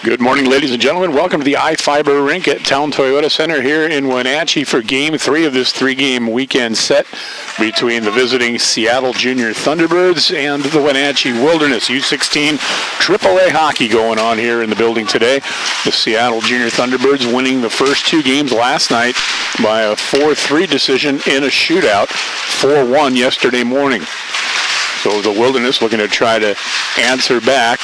Good morning, ladies and gentlemen. Welcome to the iFiber Rink at Town Toyota Center here in Wenatchee for Game 3 of this three-game weekend set between the visiting Seattle Junior Thunderbirds and the Wenatchee Wilderness. U16AAA hockey going on here in the building today. The Seattle Junior Thunderbirds winning the first two games last night by a 4-3 decision in a shootout, 4-1 yesterday morning. So the Wilderness looking to try to answer back.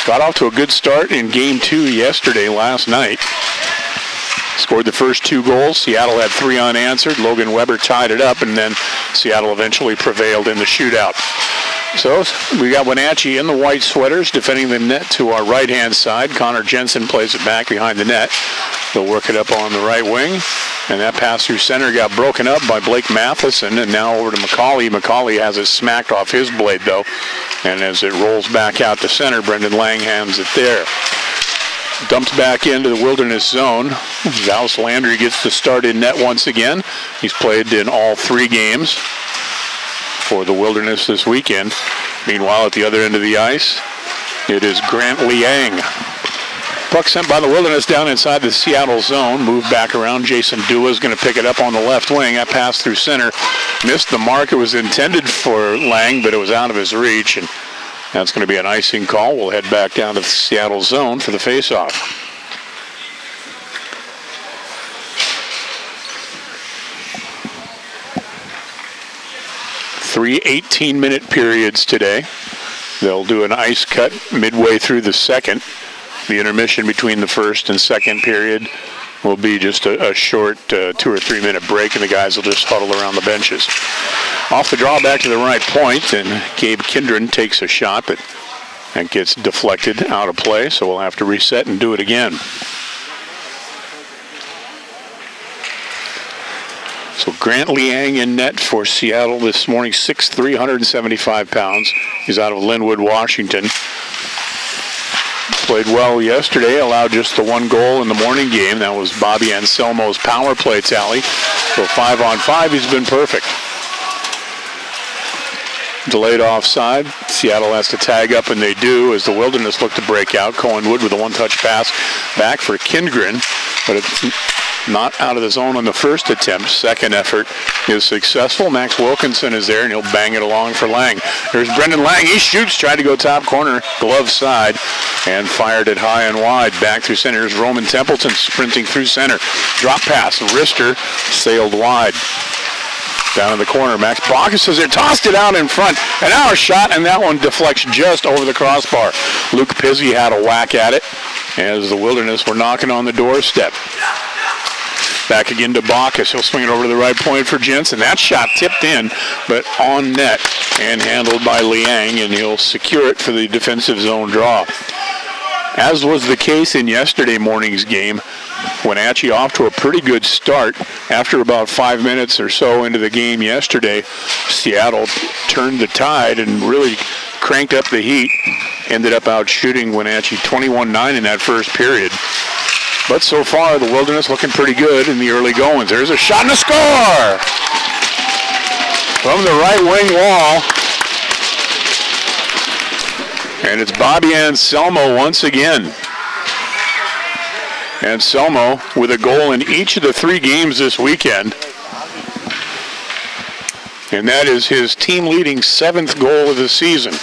Got off to a good start in Game 2 yesterday, last night. Scored the first two goals. Seattle had three unanswered. Logan Weber tied it up, and then Seattle eventually prevailed in the shootout. So we got Wenatchee in the white sweaters defending the net to our right-hand side. Connor Jensen plays it back behind the net. They'll work it up on the right wing. And that pass through center got broken up by Blake Matheson, and now over to McCauley. McCauley has it smacked off his blade, though. And as it rolls back out to center, Brendan Lang hands it there. Dumped back into the Wilderness zone. Zaus Landry gets the start in net once again. He's played in all three games for the Wilderness this weekend. Meanwhile, at the other end of the ice, it is Grant Liang. Puck sent by the Wilderness down inside the Seattle zone. Moved back around. Jason Dua is going to pick it up on the left wing. That pass through center missed the mark. It was intended for Lang, but it was out of his reach, and that's going to be an icing call. We'll head back down to the Seattle zone for the faceoff. Three 18-minute periods today. They'll do an ice cut midway through the second. The intermission between the first and second period will be just a short 2 or 3 minute break, and the guys will just huddle around the benches. Off the draw back to the right point, and Gabe Kindren takes a shot, but that gets deflected out of play, so we'll have to reset and do it again. So Grant Liang in net for Seattle this morning, 6'3", 175 pounds. He's out of Linwood, Washington. Played well yesterday, allowed just the one goal in the morning game. That was Bobby Anselmo's power play tally. So 5-on-5, he's been perfect. Delayed offside. Seattle has to tag up, and they do, as the Wilderness look to break out. Cohen Wood with a one-touch pass back for Kindgren, but it's not out of the zone on the first attempt. Second effort is successful. Max Wilkinson is there, and he'll bang it along for Lang. There's Brendan Lang. He shoots, tried to go top corner, glove side, and fired it high and wide. Back through center. Here's Roman Templeton sprinting through center. Drop pass. Wrister sailed wide. Down in the corner, Max Bacchus is there, tossed it out in front. An hour shot, and that one deflects just over the crossbar. Luke Pizzi had a whack at it as the Wilderness were knocking on the doorstep. Back again to Bacchus. He'll swing it over to the right point for Jensen. That shot tipped in, but on net and handled by Liang, and he'll secure it for the defensive zone draw. As was the case in yesterday morning's game, Wenatchee off to a pretty good start. After about 5 minutes or so into the game yesterday, Seattle turned the tide and really cranked up the heat. Ended up out shooting Wenatchee 21-9 in that first period. But so far, the Wilderness looking pretty good in the early goings. There's a shot and a score! From the right wing wall. And it's Bobby Anselmo once again. Anselmo with a goal in each of the three games this weekend. And that is his team-leading 7th goal of the season.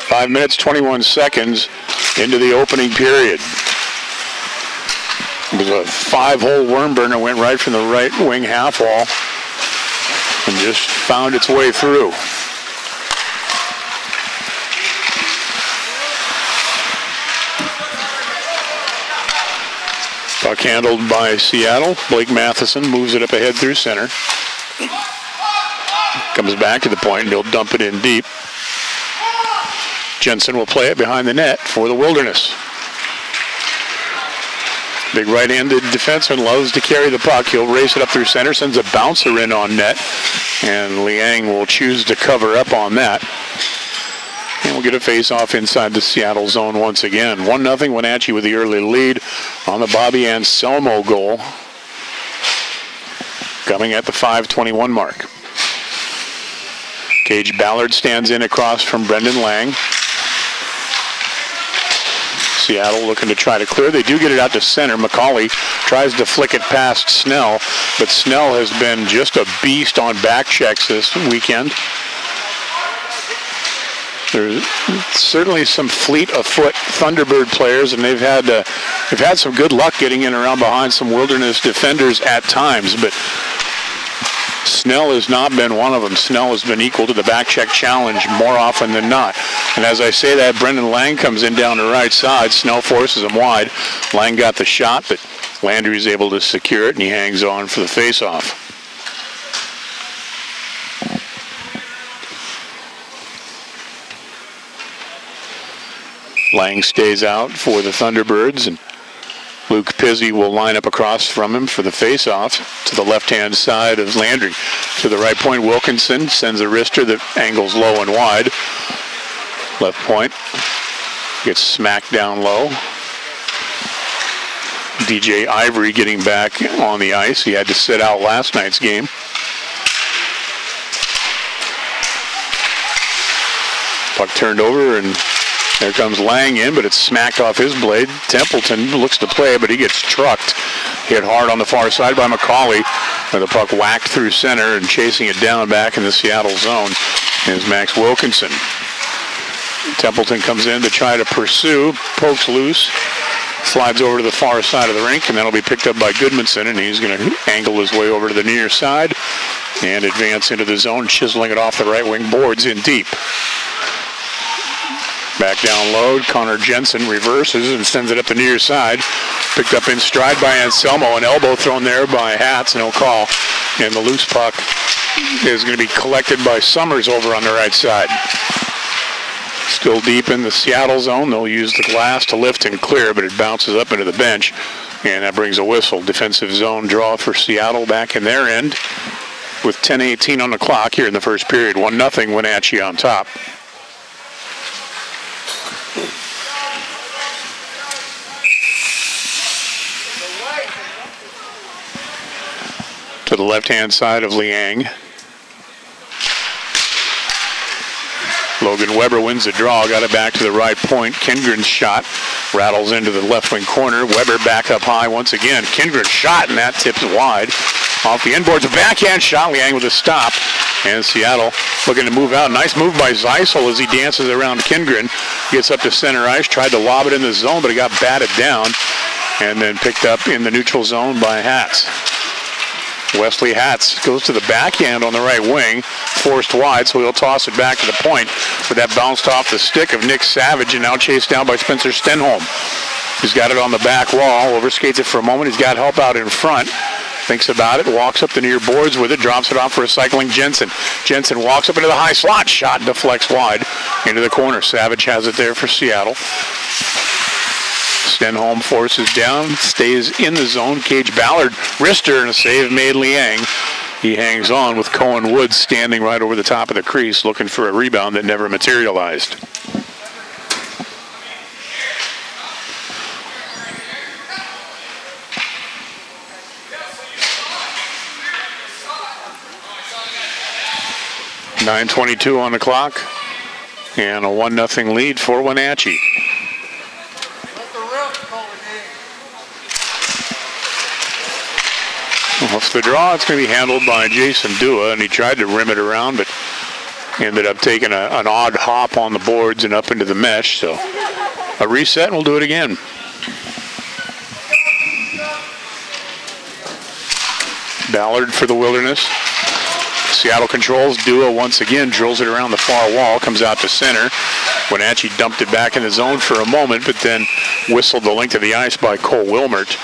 Five minutes, 21 seconds into the opening period. It was a 5-hole worm burner, went right from the right wing half wall and just found its way through. Puck handled by Seattle. Blake Matheson moves it up ahead through center. Comes back to the point, and he'll dump it in deep. Jensen will play it behind the net for the Wilderness. Big right-handed defenseman loves to carry the puck. He'll race it up through center, sends a bouncer in on net, and Liang will choose to cover up on that. And we'll get a face-off inside the Seattle zone once again. 1-0 Wenatchee with the early lead on the Bobby Anselmo goal, coming at the 5:21 mark. Gage Ballard stands in across from Brendan Lang. Seattle looking to try to clear. They do get it out to center. McCauley tries to flick it past Snell, but Snell has been just a beast on back checks this weekend. There's certainly some fleet of foot Thunderbird players, and they've had some good luck getting in around behind some Wilderness defenders at times, but Snell has not been one of them. Snell has been equal to the back check challenge more often than not. And as I say that, Brendan Lang comes in down the right side. Snell forces him wide. Lang got the shot, but Landry's able to secure it, and he hangs on for the face-off. Lang stays out for the Thunderbirds, and Luke Pizzi will line up across from him for the face-off to the left-hand side of Landry. To the right point, Wilkinson sends a wrister that angles low and wide. Left point gets smacked down low. DJ Ivory getting back on the ice. He had to sit out last night's game. Puck turned over, and there comes Lang in, but it's smacked off his blade. Templeton looks to play, but he gets trucked. Hit hard on the far side by McCauley. And the puck whacked through center, and chasing it down back in the Seattle zone is Max Wilkinson. Templeton comes in to try to pursue, pokes loose, slides over to the far side of the rink, and that'll be picked up by Goodmanson, and he's going to angle his way over to the near side and advance into the zone, chiseling it off the right wing boards in deep. Back down low, Connor Jensen reverses and sends it up the near side. Picked up in stride by Anselmo, an elbow thrown there by Hatz, no call. And the loose puck is going to be collected by Summers over on the right side. Still deep in the Seattle zone. They'll use the glass to lift and clear, but it bounces up into the bench, and that brings a whistle. Defensive zone draw for Seattle back in their end with 10:18 on the clock here in the first period. 1-0 Wenatchee on top. To the left-hand side of Liang. Logan Weber wins the draw, got it back to the right point. Kindgren's shot rattles into the left wing corner. Weber back up high once again. Kindgren's shot, and that tips wide. Off the end boards, a backhand shot. Liang with a stop. And Seattle looking to move out. Nice move by Zeisel as he dances around Kindgren. Gets up to center ice, tried to lob it in the zone, but it got batted down. And then picked up in the neutral zone by Hatz. Wesley Hatz goes to the backhand on the right wing, forced wide, so he'll toss it back to the point. But that bounced off the stick of Nick Savage and now chased down by Spencer Stenholm. He's got it on the back wall, overskates it for a moment. He's got help out in front. Thinks about it, walks up the near boards with it, drops it off for a cycling Jensen. Jensen walks up into the high slot, shot deflects wide into the corner. Savage has it there for Seattle. Stenholm forces down, stays in the zone. Gage Ballard, wrister, and a save made Liang. He hangs on with Cohen Woods standing right over the top of the crease looking for a rebound that never materialized. .9:22 on the clock, and a 1-0 lead for Wenatchee. Off the draw, it's going to be handled by Jason Dua, and he tried to rim it around, but ended up taking an odd hop on the boards and up into the mesh. So a reset, and we'll do it again. Ballard for the Wilderness. Seattle controls. Dua once again drills it around the far wall, comes out to center. Wenatchee dumped it back in the zone for a moment, but then whistled the length of the ice by Cole Wilmert.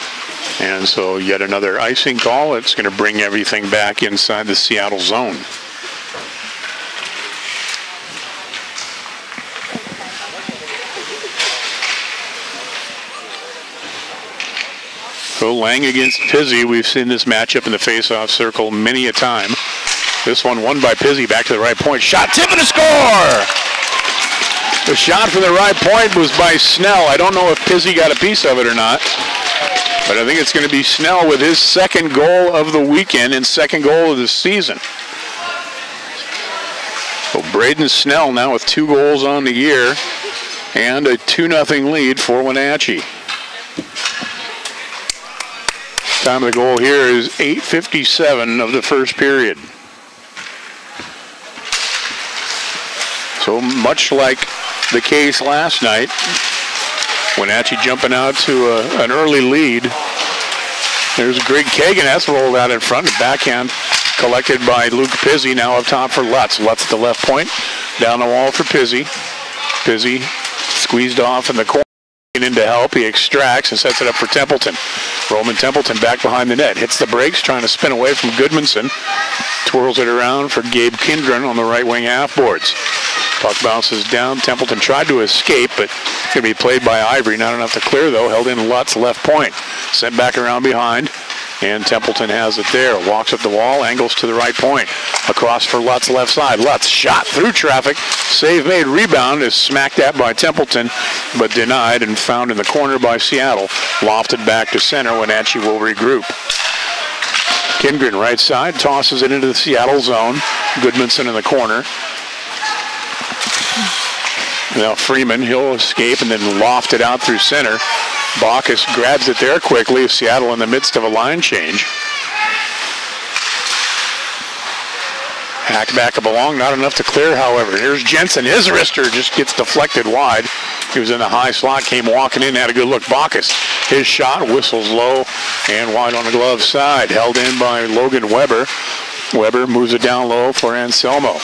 And so yet another icing call. It's going to bring everything back inside the Seattle zone. So Lang against Pizzi. We've seen this matchup in the face-off circle many a time. This one won by Pizzi, back to the right point. Shot, tip, and a score! The shot from the right point was by Snell. I don't know if Pizzi got a piece of it or not, but I think it's going to be Snell with his second goal of the weekend and second goal of the season. So Braden Snell now with 2 goals on the year and a 2-0 lead for Wenatchee. Time of the goal here is 8:57 of the first period. So much like the case last night, Wenatchee jumping out to an early lead. There's Greg Kagan. That's rolled out in front. Backhand collected by Luke Pizzi. Now up top for Lutz. Lutz at the left point. Down the wall for Pizzi. Pizzi squeezed off in the corner. In to help. He extracts and sets it up for Templeton. Roman Templeton back behind the net. Hits the brakes, trying to spin away from Goodmanson. Twirls it around for Gabe Kindren on the right wing half boards. Puck bounces down. Templeton tried to escape, but it's going to be played by Ivory. Not enough to clear, though. Held in Lutz, left point. Sent back around behind, and Templeton has it there. Walks up the wall, angles to the right point. Across for Lutz, left side. Lutz shot through traffic. Save made. Rebound is smacked at by Templeton, but denied and found in the corner by Seattle. Lofted back to center. Wenatchee will regroup. Kindgren right side, tosses it into the Seattle zone. Goodmanson in the corner. Now Freeman, he'll escape and then loft it out through center. Bacchus grabs it there quickly. Seattle in the midst of a line change. Hacked back up along, not enough to clear, however. Here's Jensen. His wrister just gets deflected wide. He was in the high slot, came walking in, had a good look. Bacchus, his shot whistles low and wide on the glove side. Held in by Logan Weber. Weber moves it down low for Anselmo.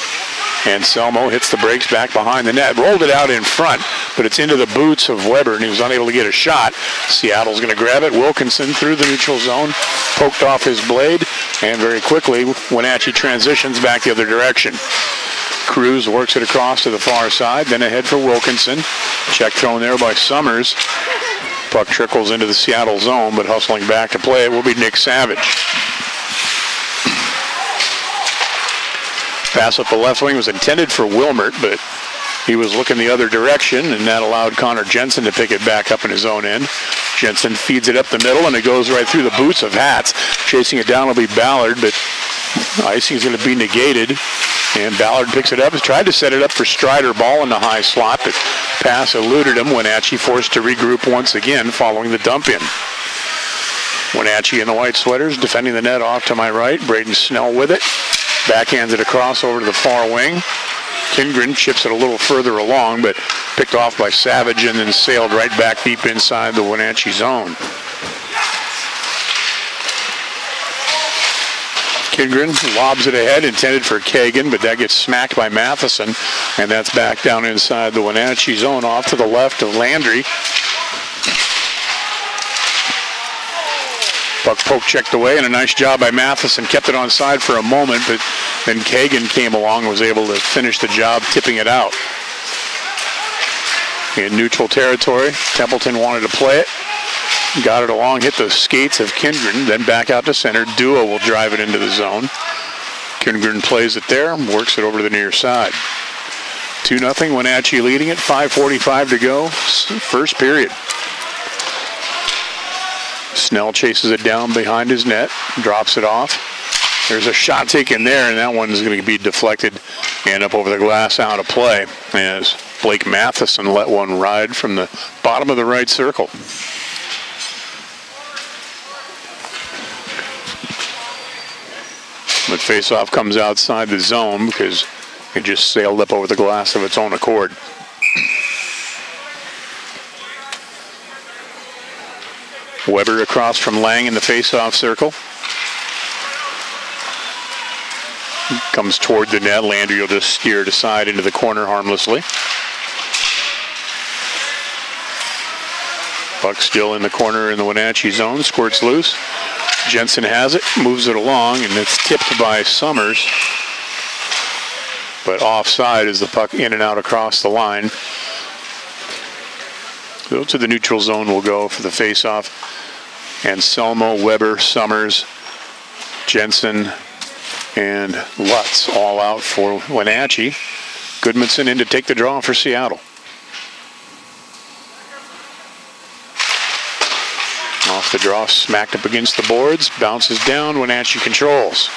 Anselmo hits the brakes back behind the net. Rolled it out in front, but it's into the boots of Weber, and he was unable to get a shot. Seattle's going to grab it. Wilkinson through the neutral zone, poked off his blade, and very quickly, Wenatchee transitions back the other direction. Cruz works it across to the far side, then ahead for Wilkinson. Check thrown there by Summers. Puck trickles into the Seattle zone, but hustling back to play it will be Nick Savage. Pass up the left wing was intended for Wilmert, but he was looking the other direction, and that allowed Connor Jensen to pick it back up in his own end. Jensen feeds it up the middle, and it goes right through the boots of Hatz. Chasing it down will be Ballard, but icing is going to be negated. And Ballard picks it up. He tried to set it up for Strider. Ball in the high slot, but pass eluded him. Wenatchee forced to regroup once again following the dump in. Wenatchee in the white sweaters defending the net off to my right. Braden Snell with it. Backhands it across over to the far wing. Kindgren chips it a little further along, but picked off by Savage and then sailed right back deep inside the Wenatchee zone. Kindgren lobs it ahead, intended for Kagan, but that gets smacked by Matheson, and that's back down inside the Wenatchee zone off to the left of Landry. Puck poke checked away, and a nice job by Matheson. Kept it on side for a moment, but then Kagan came along and was able to finish the job, tipping it out. In neutral territory, Templeton wanted to play it. Got it along, hit the skates of Kindgren, then back out to center. Duo will drive it into the zone. Kindgren plays it there, works it over to the near side. 2-0, Wenatchee leading it, 5:45 to go, first period. Snell chases it down behind his net, drops it off. There's a shot taken there, and that one is going to be deflected and up over the glass, out of play, as Blake Matheson let one ride from the bottom of the right circle. But faceoff comes outside the zone because it just sailed up over the glass of its own accord. Weber across from Lang in the faceoff circle. Comes toward the net. Landry will just steer it aside into the corner harmlessly. Puck still in the corner in the Wenatchee zone. Squirts loose. Jensen has it, moves it along, and it's tipped by Summers. But offside as the puck in and out across the line. So to the neutral zone will go for the faceoff. Anselmo, Weber, Summers, Jensen, and Lutz all out for Wenatchee. Goodmanson in to take the draw for Seattle. Off the draw, smacked up against the boards, bounces down, Wenatchee controls.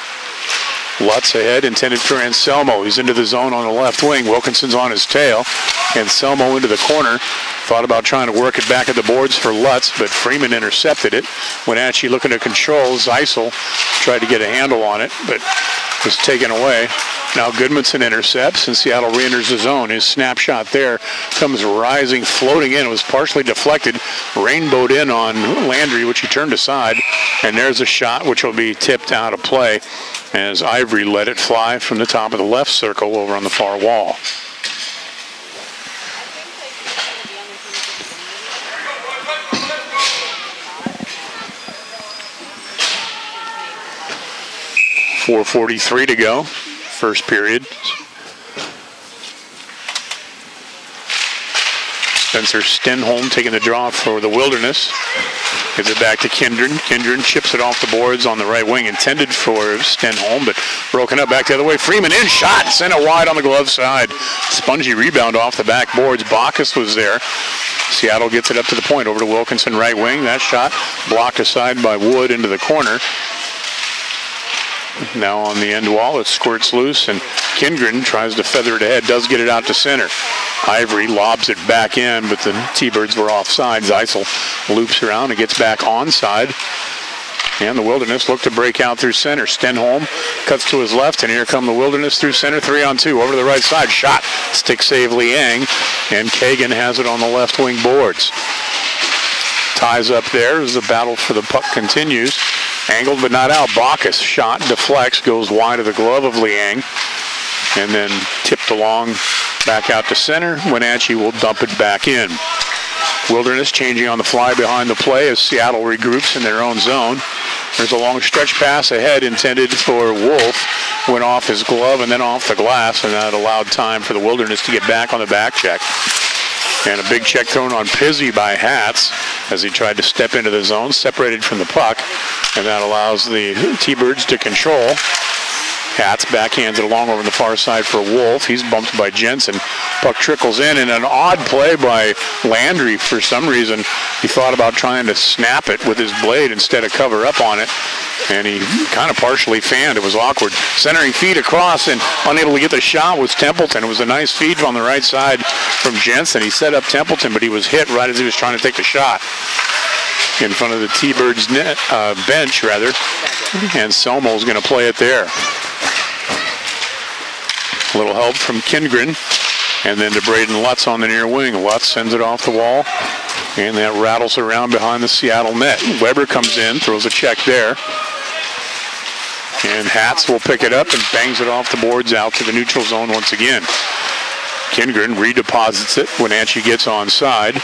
Lutz ahead, intended for Anselmo. He's into the zone on the left wing. Wilkinson's on his tail. Anselmo into the corner. Thought about trying to work it back at the boards for Lutz, but Freeman intercepted it. Wenatchee looking to control. Zeisel tried to get a handle on it, but was taken away. Now Goodmanson intercepts, and Seattle re-enters the zone. His snapshot there comes rising, floating in. It was partially deflected, rainbowed in on Landry, which he turned aside, and there's a shot which will be tipped out of play as Ivory let it fly from the top of the left circle over on the far wall. .443 to go, first period. Spencer Stenholm taking the draw for the Wilderness. Gives it back to Kindred. Kindred chips it off the boards on the right wing, intended for Stenholm, but broken up back the other way. Freeman in, shot, sent it wide on the glove side. Spongy rebound off the back boards. Bacchus was there. Seattle gets it up to the point, over to Wilkinson, right wing. That shot blocked aside by Wood into the corner. Now on the end wall, it squirts loose, and Kindred tries to feather it ahead, does get it out to center. Ivory lobs it back in, but the T-Birds were offside. Zeisel loops around and gets back onside. And the Wilderness look to break out through center. Stenholm cuts to his left, and here come the Wilderness through center, 3-on-2. Over to the right side, shot. Stick save Liang, and Kagan has it on the left wing boards. Ties up there as the battle for the puck continues. Angled but not out. Bacchus shot, deflects, goes wide of the glove of Liang, and then tipped along back out to center. Wenatchee will dump it back in. Wilderness changing on the fly behind the play as Seattle regroups in their own zone. There's a long stretch pass ahead intended for Wolf. Went off his glove and then off the glass, and that allowed time for the Wilderness to get back on the back check. And a big check thrown on Pizzi by Hatz as he tried to step into the zone, separated from the puck, and that allows the T-Birds to control. Hatz backhands it along over on the far side for Wolf. He's bumped by Jensen. Puck trickles in, and an odd play by Landry. For some reason, he thought about trying to snap it with his blade instead of cover up on it, and he kind of partially fanned. It was awkward. Centering feed across, and unable to get the shot was Templeton. It was a nice feed on the right side from Jensen. He set up Templeton, but he was hit right as he was trying to take the shot in front of the T-Birds bench, rather, and Selmo's going to play it there. A little help from Kindgren, and then to Braden Lutz on the near wing. Lutz sends it off the wall, and that rattles around behind the Seattle net. Weber comes in, throws a check there, and Hatz will pick it up and bangs it off the boards out to the neutral zone once again. Kindgren redeposits it. Wenatchee gets onside.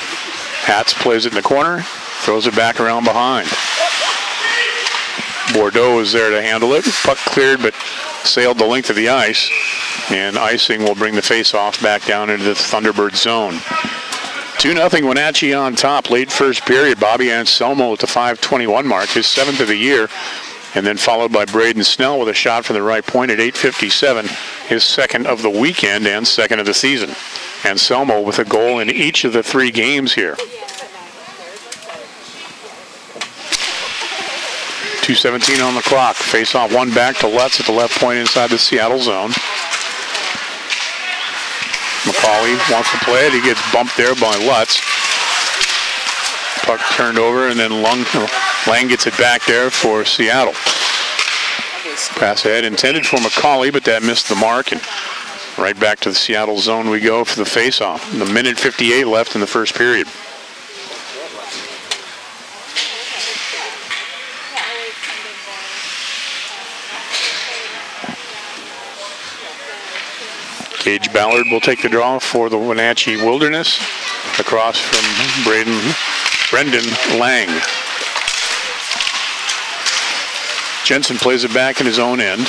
Hatz plays it in the corner, throws it back around behind. Bordeaux is there to handle it. Puck cleared, but sailed the length of the ice, and icing will bring the face-off back down into the Thunderbird zone. 2-0 Wenatchee on top, late first period. Bobby Anselmo at the 5:21 mark, his 7th of the year, and then followed by Braden Snell with a shot from the right point at 8:57, his 2nd of the weekend and 2nd of the season. Anselmo with a goal in each of the 3 games here. 2:17 on the clock. Face-off one back to Lutz at the left point inside the Seattle zone. McCauley wants to play it. He gets bumped there by Lutz. Puck turned over, and then Lang gets it back there for Seattle. Pass ahead intended for McCauley, but that missed the mark, and right back to the Seattle zone we go for the face-off. The minute 58 left in the first period. Gage Ballard will take the draw for the Wenatchee Wilderness across from Brendan Lang. Jensen plays it back in his own end.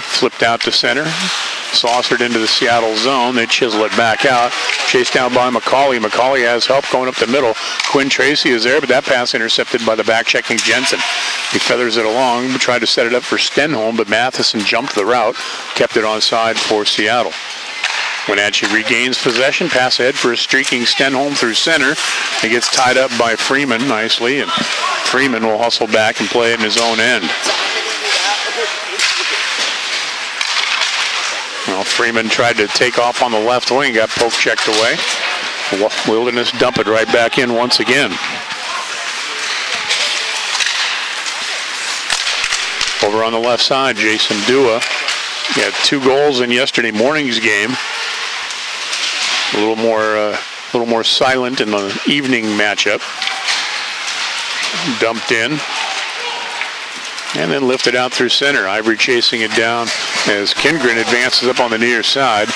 Flipped out to center. Saucered into the Seattle zone. They chisel it back out. Chased down by McCauley. McCauley has help going up the middle. Quinn Tracy is there, but that pass intercepted by the back-checking Jensen. He feathers it along, tried to set it up for Stenholm, but Matheson jumped the route, kept it onside for Seattle. Wenatchee regains possession, pass ahead for a streaking Stenholm through center. He gets tied up by Freeman nicely, and Freeman will hustle back and play it in his own end. Well, Freeman tried to take off on the left wing, got poke checked away. Wilderness dump it right back in once again. Over on the left side, Jason Dua. He had 2 goals in yesterday morning's game. A little more silent in the evening matchup. Dumped in. And then lifted out through center. Ivory chasing it down as Kindgren advances up on the near side.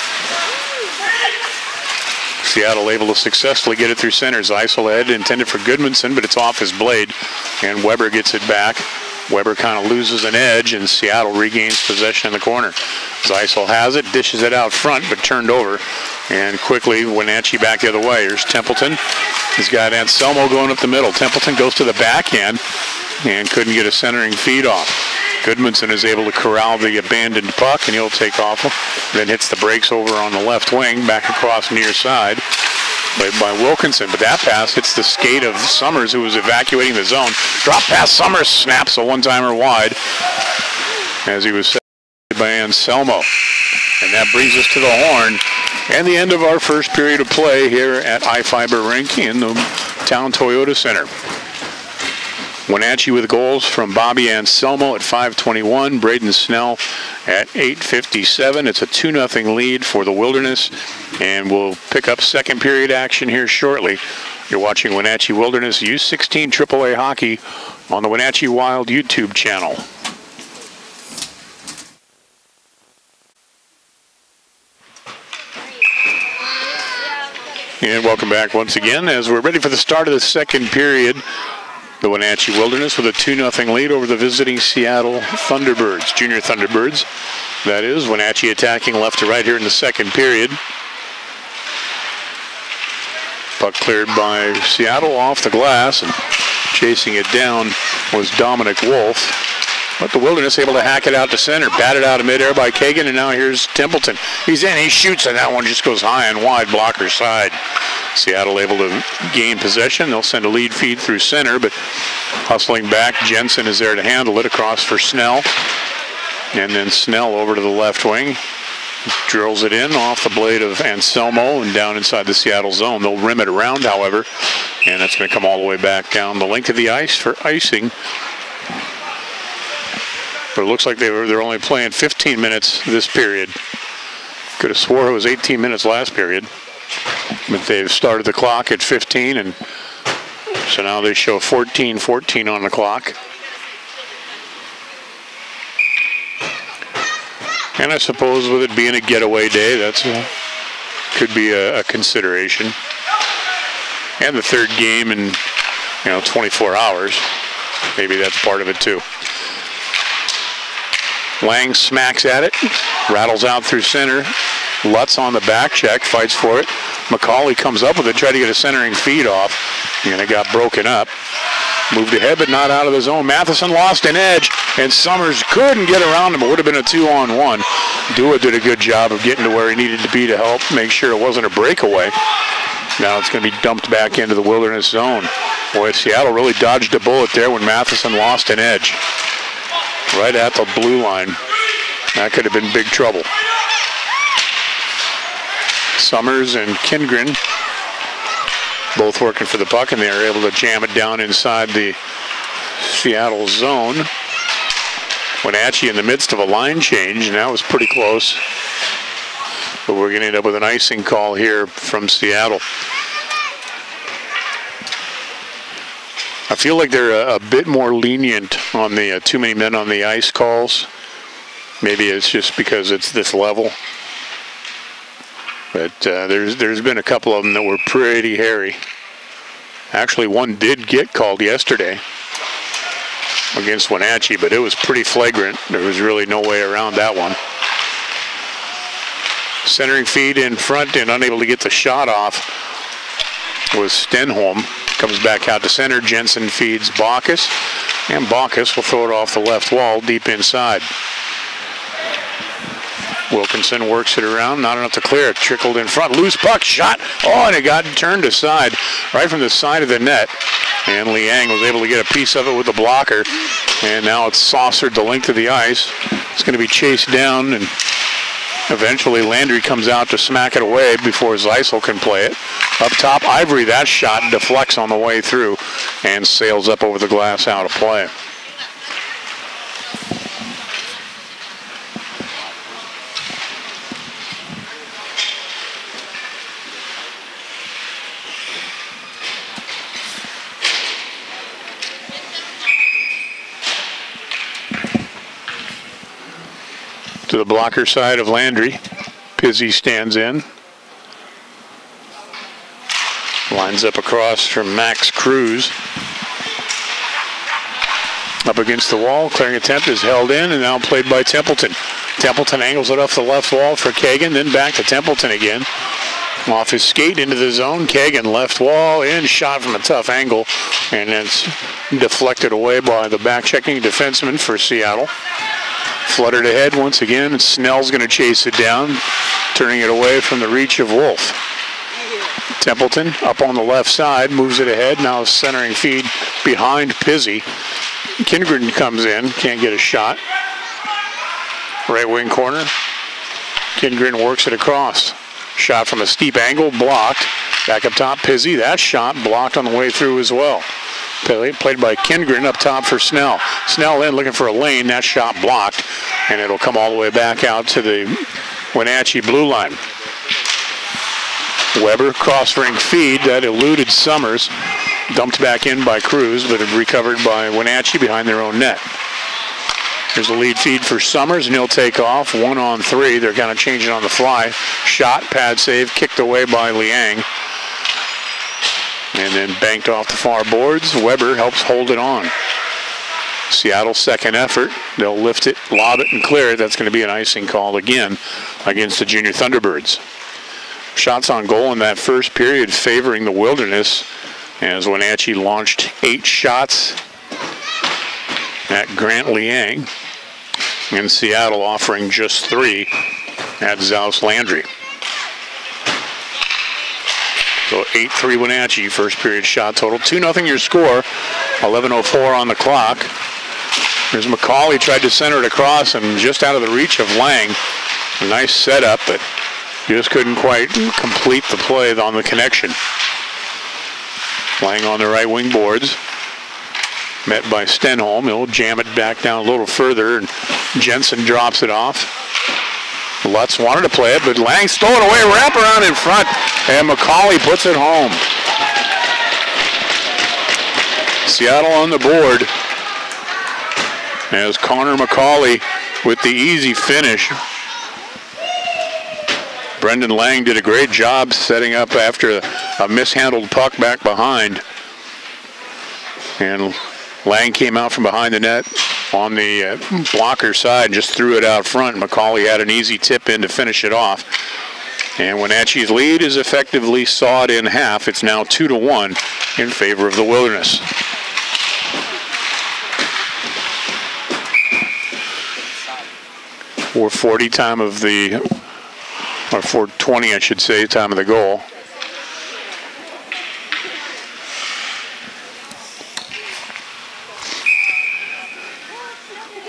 Seattle able to successfully get it through center. Zeisel head intended for Goodmanson, but it's off his blade. And Weber gets it back. Weber kind of loses an edge, and Seattle regains possession in the corner. Zeisel has it, dishes it out front, but turned over. And quickly, Wenatchee back the other way. Here's Templeton. He's got Anselmo going up the middle. Templeton goes to the backhand and couldn't get a centering feed off. Goodmanson is able to corral the abandoned puck, and he'll take off. Then hits the brakes over on the left wing, back across near side. Played by Wilkinson, but that pass hits the skate of Summers, who was evacuating the zone. Drop pass, Summers snaps a one-timer wide as he was set by Anselmo. And that brings us to the horn and the end of our first period of play here at iFiber Rink in the Town Toyota Center. Wenatchee with goals from Bobby Anselmo at 5:21, Braden Snell at 8:57. It's a 2-0 lead for the Wilderness, and we'll pick up second period action here shortly. You're watching Wenatchee Wilderness U16AAA hockey on the Wenatchee Wild YouTube channel. And welcome back once again as we're ready for the start of the second period. The Wenatchee Wilderness with a 2-0 lead over the visiting Seattle Thunderbirds, Junior Thunderbirds. That is, Wenatchee attacking left to right here in the second period. Puck cleared by Seattle off the glass, and chasing it down was Dominic Wolf. But the Wilderness able to hack it out to center, batted out of midair by Kagan, and now here's Templeton. He's in, he shoots, and that one just goes high and wide, blocker side. Seattle able to gain possession. They'll send a lead feed through center, but hustling back, Jensen is there to handle it across for Snell. And then Snell over to the left wing. Drills it in off the blade of Anselmo and down inside the Seattle zone. They'll rim it around, however, and that's going to come all the way back down the length of the ice for icing. But it looks like they're only playing 15 minutes this period. Could have swore it was 18 minutes last period. But they've started the clock at 15, and so now they show 14-14 on the clock. And I suppose with it being a getaway day, that's could be a consideration. And the third game in 24 hours, maybe that's part of it too. Lang smacks at it, rattles out through center. Lutz on the back check, fights for it. McCauley comes up with it, tried to get a centering feed off, and it got broken up. Moved ahead, but not out of the zone. Matheson lost an edge, and Summers couldn't get around him. It would have been a 2-on-1. Dua did a good job of getting to where he needed to be to help make sure it wasn't a breakaway. Now it's going to be dumped back into the Wilderness zone. Boy, Seattle really dodged a bullet there when Matheson lost an edge. Right at the blue line. That could have been big trouble. Summers and Kindgren both working for the puck, and they are able to jam it down inside the Seattle zone. Wenatchee in the midst of a line change, and that was pretty close. But we're going to end up with an icing call here from Seattle. I feel like they're a bit more lenient on the too many men on the ice calls. Maybe it's just because it's this level. But there's been a couple of them that were pretty hairy. Actually, one did get called yesterday against Wenatchee, but it was pretty flagrant. There was really no way around that one. Centering feed in front and unable to get the shot off was Stenholm. Comes back out to center. Jensen feeds Bacchus, and Bacchus will throw it off the left wall deep inside. Wilkinson works it around, not enough to clear it. Trickled in front, loose puck, shot. Oh, and it got turned aside right from the side of the net. And Liang was able to get a piece of it with the blocker. And now it's saucered the length of the ice. It's going to be chased down, and eventually Landry comes out to smack it away before Zeisel can play it. Up top, Ivory, that shot deflects on the way through and sails up over the glass out of play. To the blocker side of Landry. Pizzi stands in. Lines up across from Max Cruz. Up against the wall. Clearing attempt is held in and now played by Templeton. Templeton angles it off the left wall for Kagan, then back to Templeton again. Off his skate into the zone. Kagan left wall in, shot from a tough angle, and it's deflected away by the back-checking defenseman for Seattle. Fluttered ahead once again, and Snell's going to chase it down, turning it away from the reach of Wolf. Templeton up on the left side, moves it ahead, now centering feed behind Pizzi. Kindgren comes in, can't get a shot. Right wing corner. Kindgren works it across. Shot from a steep angle, blocked. Back up top, Pizzi. That shot blocked on the way through as well. Played by Kindgren up top for Snell. Snell in looking for a lane. That shot blocked, and it'll come all the way back out to the Wenatchee blue line. Weber cross-ring feed that eluded Summers. Dumped back in by Cruz, but recovered by Wenatchee behind their own net. Here's a lead feed for Summers, and he'll take off. 1-on-3. They're kind of changing on the fly. Shot, pad save, kicked away by Liang. And then banked off the far boards. Weber helps hold it on. Seattle's second effort. They'll lift it, lob it, and clear it. That's going to be an icing call again against the Junior Thunderbirds. Shots on goal in that first period favoring the Wilderness, as Wenatchee launched 8 shots at Grant Liang, and Seattle offering just 3 at Zaus Landry. So 8-3 Wenatchee, first period shot total. 2-0 your score, 11:04 on the clock. There's McCauley, tried to center it across and just out of the reach of Lang. A nice setup, but just couldn't quite complete the play on the connection. Lang on the right wing boards. Met by Stenholm. He'll jam it back down a little further, and Jensen drops it off. Lutz wanted to play it, but Lang stole it away, wrap around in front, and McCauley puts it home. Seattle on the board as Connor McCauley with the easy finish. Brendan Lang did a great job setting up after a mishandled puck back behind. And Lang came out from behind the net on the blocker side and just threw it out front. McCauley had an easy tip in to finish it off. And Wenatchee's lead is effectively sawed in half. It's now 2-1 in favor of the Wilderness. .440 time of the, or .420 I should say, time of the goal.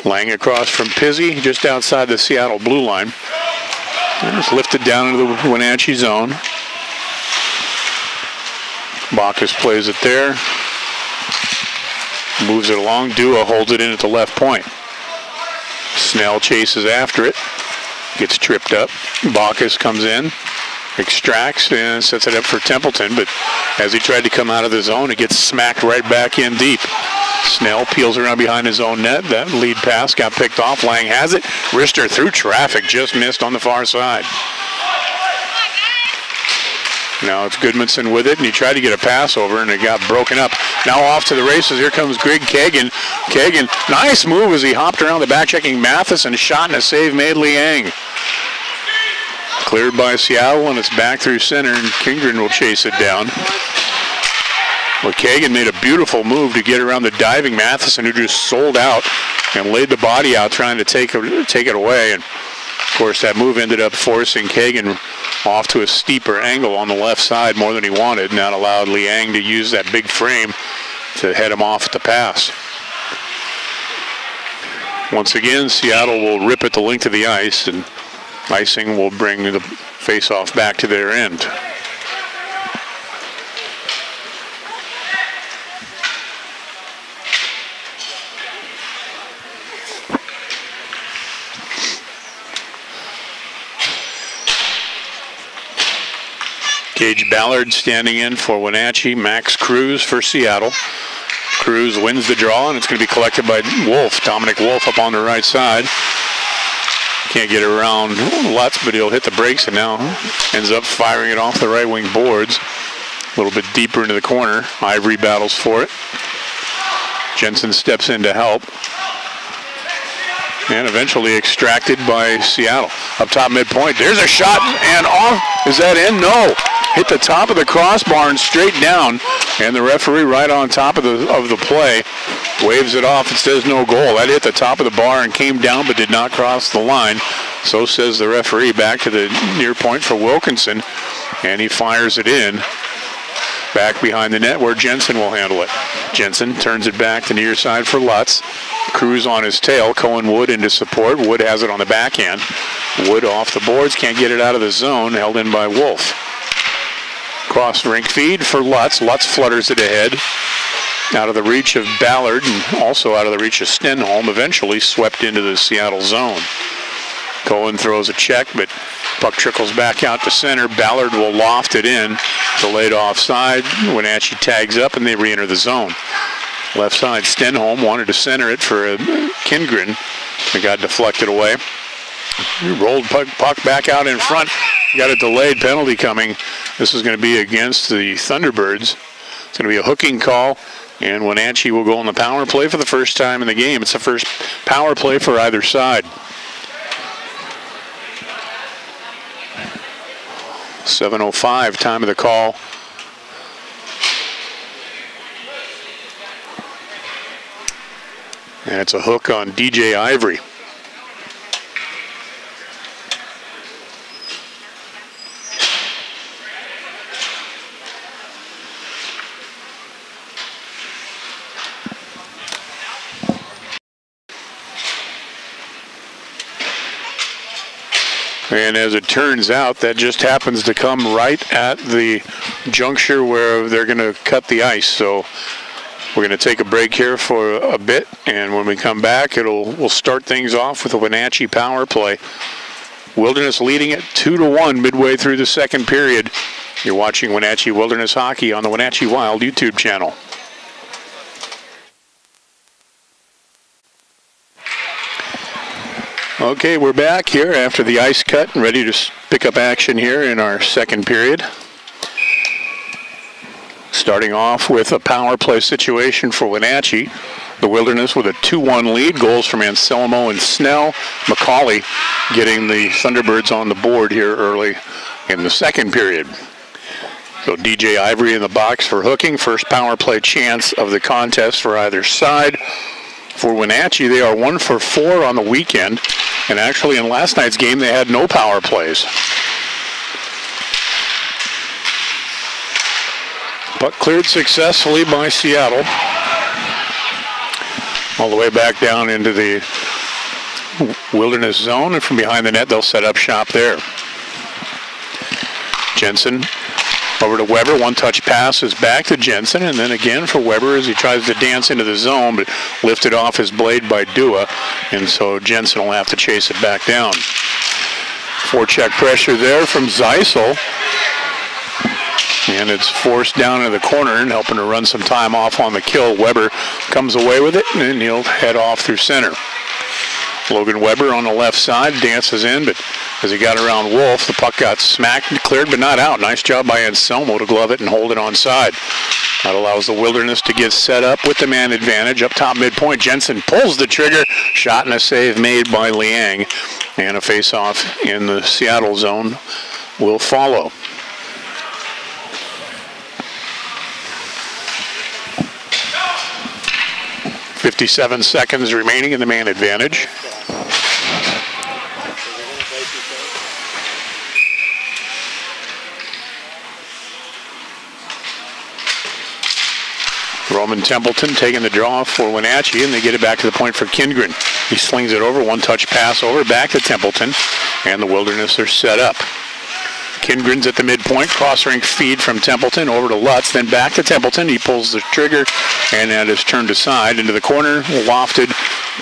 Lang across from Pizzi, just outside the Seattle blue line. And it's lifted down into the Wenatchee zone. Bacchus plays it there. Moves it along. Dua holds it in at the left point. Snell chases after it. Gets tripped up. Bacchus comes in. Extracts and sets it up for Templeton, but as he tried to come out of the zone, it gets smacked right back in deep. Snell peels around behind his own net. That lead pass got picked off. Lang has it. Rister through traffic, just missed on the far side. Now it's Goodmanson with it, and he tried to get a pass over, and it got broken up. Now off to the races. Here comes Greg Kagan. Kagan, nice move as he hopped around the back, checking Mathis, and a shot and a save made Liang. Cleared by Seattle, and it's back through center, and Kindgren will chase it down. Well, Kagan made a beautiful move to get around the diving Matheson, who just sold out and laid the body out trying to take it away. And Of course, that move ended up forcing Kagan off to a steeper angle on the left side more than he wanted, and that allowed Liang to use that big frame to head him off at the pass. Once again, Seattle will rip at the length of the ice, and icing will bring the face-off back to their end. Gage Ballard standing in for Wenatchee. Max Cruz for Seattle. Cruz wins the draw, and it's going to be collected by Wolf. Dominic Wolf up on the right side. Can't get it around Lutz, but he'll hit the brakes and now ends up firing it off the right wing boards. A little bit deeper into the corner. Ivory battles for it. Jensen steps in to help. And eventually extracted by Seattle. Up top midpoint, there's a shot and off. Is that in? No. Hit the top of the crossbar and straight down. And the referee right on top of the play waves it off. It says no goal. That hit the top of the bar and came down but did not cross the line. So says the referee. Back to the near point for Wilkinson. And he fires it in. Back behind the net where Jensen will handle it. Jensen turns it back to near side for Lutz. Cruz on his tail. Cohen Wood into support. Wood has it on the backhand. Wood off the boards. Can't get it out of the zone. Held in by Wolf. Cross rink feed for Lutz. Lutz flutters it ahead. Out of the reach of Ballard and also out of the reach of Stenholm. Eventually swept into the Seattle zone. Cohen throws a check, but puck trickles back out to center. Ballard will loft it in. Delayed offside. Wenatchee tags up and they re-enter the zone. Left side, Stenholm wanted to center it for Kindgren. It got deflected away. Rolled puck back out in front. Got a delayed penalty coming. This is going to be against the Thunderbirds. It's going to be a hooking call, and Wenatchee will go on the power play for the first time in the game. It's the first power play for either side. 7:05, time of the call. And it's a hook on DJ Ivory. And as it turns out, that just happens to come right at the juncture where they're going to cut the ice. So we're going to take a break here for a bit, and when we come back, we'll start things off with a Wenatchee power play. Wilderness leading it 2-1 midway through the second period. You're watching Wenatchee Wilderness Hockey on the Wenatchee Wild YouTube channel. Okay, we're back here after the ice cut and ready to pick up action here in our second period. Starting off with a power play situation for Wenatchee. The Wilderness with a 2-1 lead. Goals from Anselmo and Snell. McCauley getting the Thunderbirds on the board here early in the second period. So DJ Ivory in the box for hooking. First power play chance of the contest for either side. For Wenatchee, they are 1 for 4 on the weekend. And actually in last night's game, they had no power plays. Puck cleared successfully by Seattle. All the way back down into the Wilderness zone, and from behind the net, they'll set up shop there. Jensen over to Weber. One-touch pass is back to Jensen, and then again for Weber as he tries to dance into the zone, but lifted off his blade by Dua, and so Jensen will have to chase it back down. Forecheck pressure there from Zeisel. And it's forced down into the corner and helping to run some time off on the kill. Weber comes away with it, and he'll head off through center. Logan Weber on the left side dances in, but as he got around Wolf, the puck got smacked, cleared but not out. Nice job by Anselmo to glove it and hold it onside. That allows the Wilderness to get set up with the man advantage. Up top midpoint, Jensen pulls the trigger. Shot and a save made by Liang. And a face-off in the Seattle zone will follow. 57 seconds remaining in the man advantage. Bowman Templeton taking the draw for Wenatchee, and they get it back to the point for Kindgren. He slings it over, one-touch pass over, back to Templeton, and the Wilderness are set up. Kindgren's at the midpoint, cross-rink feed from Templeton over to Lutz, then back to Templeton. He pulls the trigger, and that is turned aside into the corner, lofted,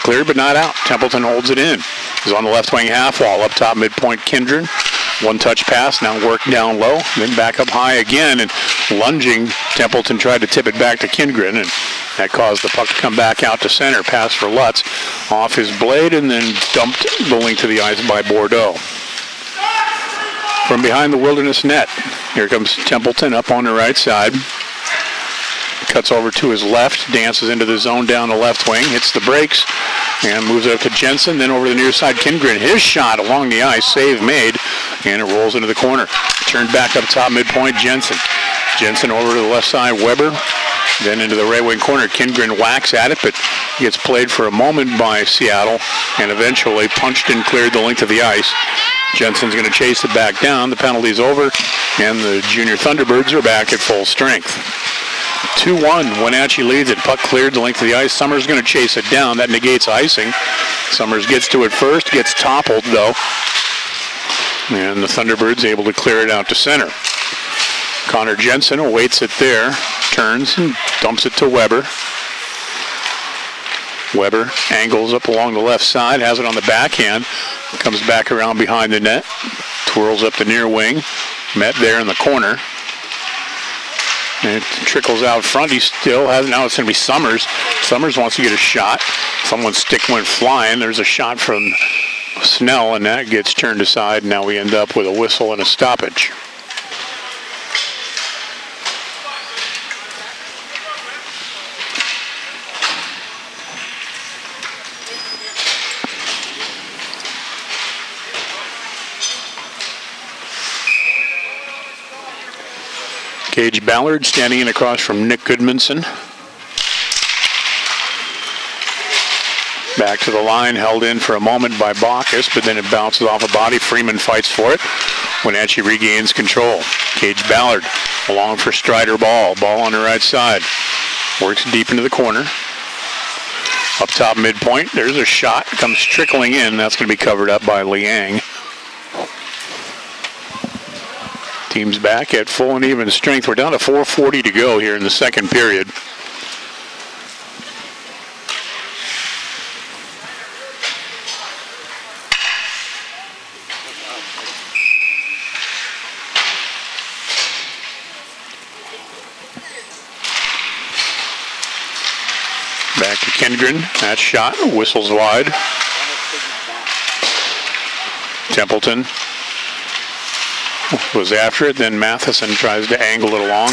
cleared but not out. Templeton holds it in. He's on the left wing half wall, up top midpoint Kindgren. One-touch pass, now work down low, then back up high again, and lunging, Templeton tried to tip it back to Kindgren, and that caused the puck to come back out to center. Pass for Lutz, off his blade, and then dumped the link to the ice by Bordeaux. From behind the Wilderness net, here comes Templeton up on the right side. Cuts over to his left, dances into the zone down the left wing, hits the brakes, and moves it up to Jensen, then over the near side, Kindgren. His shot along the ice, save made, and it rolls into the corner. Turned back up top midpoint, Jensen. Jensen over to the left side, Weber. Then into the right wing corner, Kindgren whacks at it, but gets played for a moment by Seattle, and eventually punched and cleared the length of the ice. Jensen's going to chase it back down. The penalty's over, and the junior Thunderbirds are back at full strength. 2-1, Wenatchee leads it. Puck cleared the length of the ice. Summers going to chase it down. That negates icing. Summers gets to it first, gets toppled though. And the Thunderbirds able to clear it out to center. Connor Jensen awaits it there, turns and dumps it to Weber. Weber angles up along the left side, has it on the backhand, comes back around behind the net, twirls up the near wing, met there in the corner. And it trickles out front. He still has, now it's going to be Summers. Summers wants to get a shot. Someone's stick went flying. There's a shot from Snell, and that gets turned aside. Now we end up with a whistle and a stoppage. Gage Ballard standing in across from Nick Goodmanson. Back to the line, held in for a moment by Bacchus, but then it bounces off a body. Freeman fights for it. Wenatchee regains control. Gage Ballard along for Strider Ball. Ball on the right side. Works deep into the corner. Up top midpoint, there's a shot. Comes trickling in. That's going to be covered up by Liang. Team's back at full and even strength. We're down to 4:40 to go here in the second period. Back to Kindgren. That shot whistles wide. Templeton was after it, then Matheson tries to angle it along,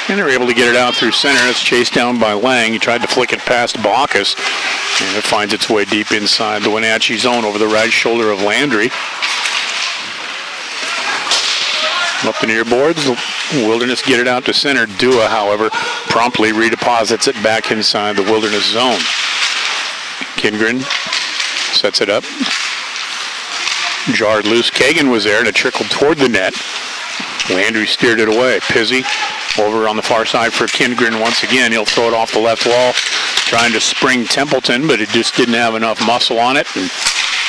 and they're able to get it out through center. It's chased down by Lang. He tried to flick it past Bacchus, and it finds its way deep inside the Wenatchee zone over the right shoulder of Landry. Up the near boards, the Wilderness get it out to center. Dua, however, promptly redeposits it back inside the Wilderness zone. Kindgren sets it up. Jarred loose. Kagan was there, and it trickled toward the net. Landry steered it away. Pizzi over on the far side for Kindgren once again. He'll throw it off the left wall, trying to spring Templeton, but it just didn't have enough muscle on it, and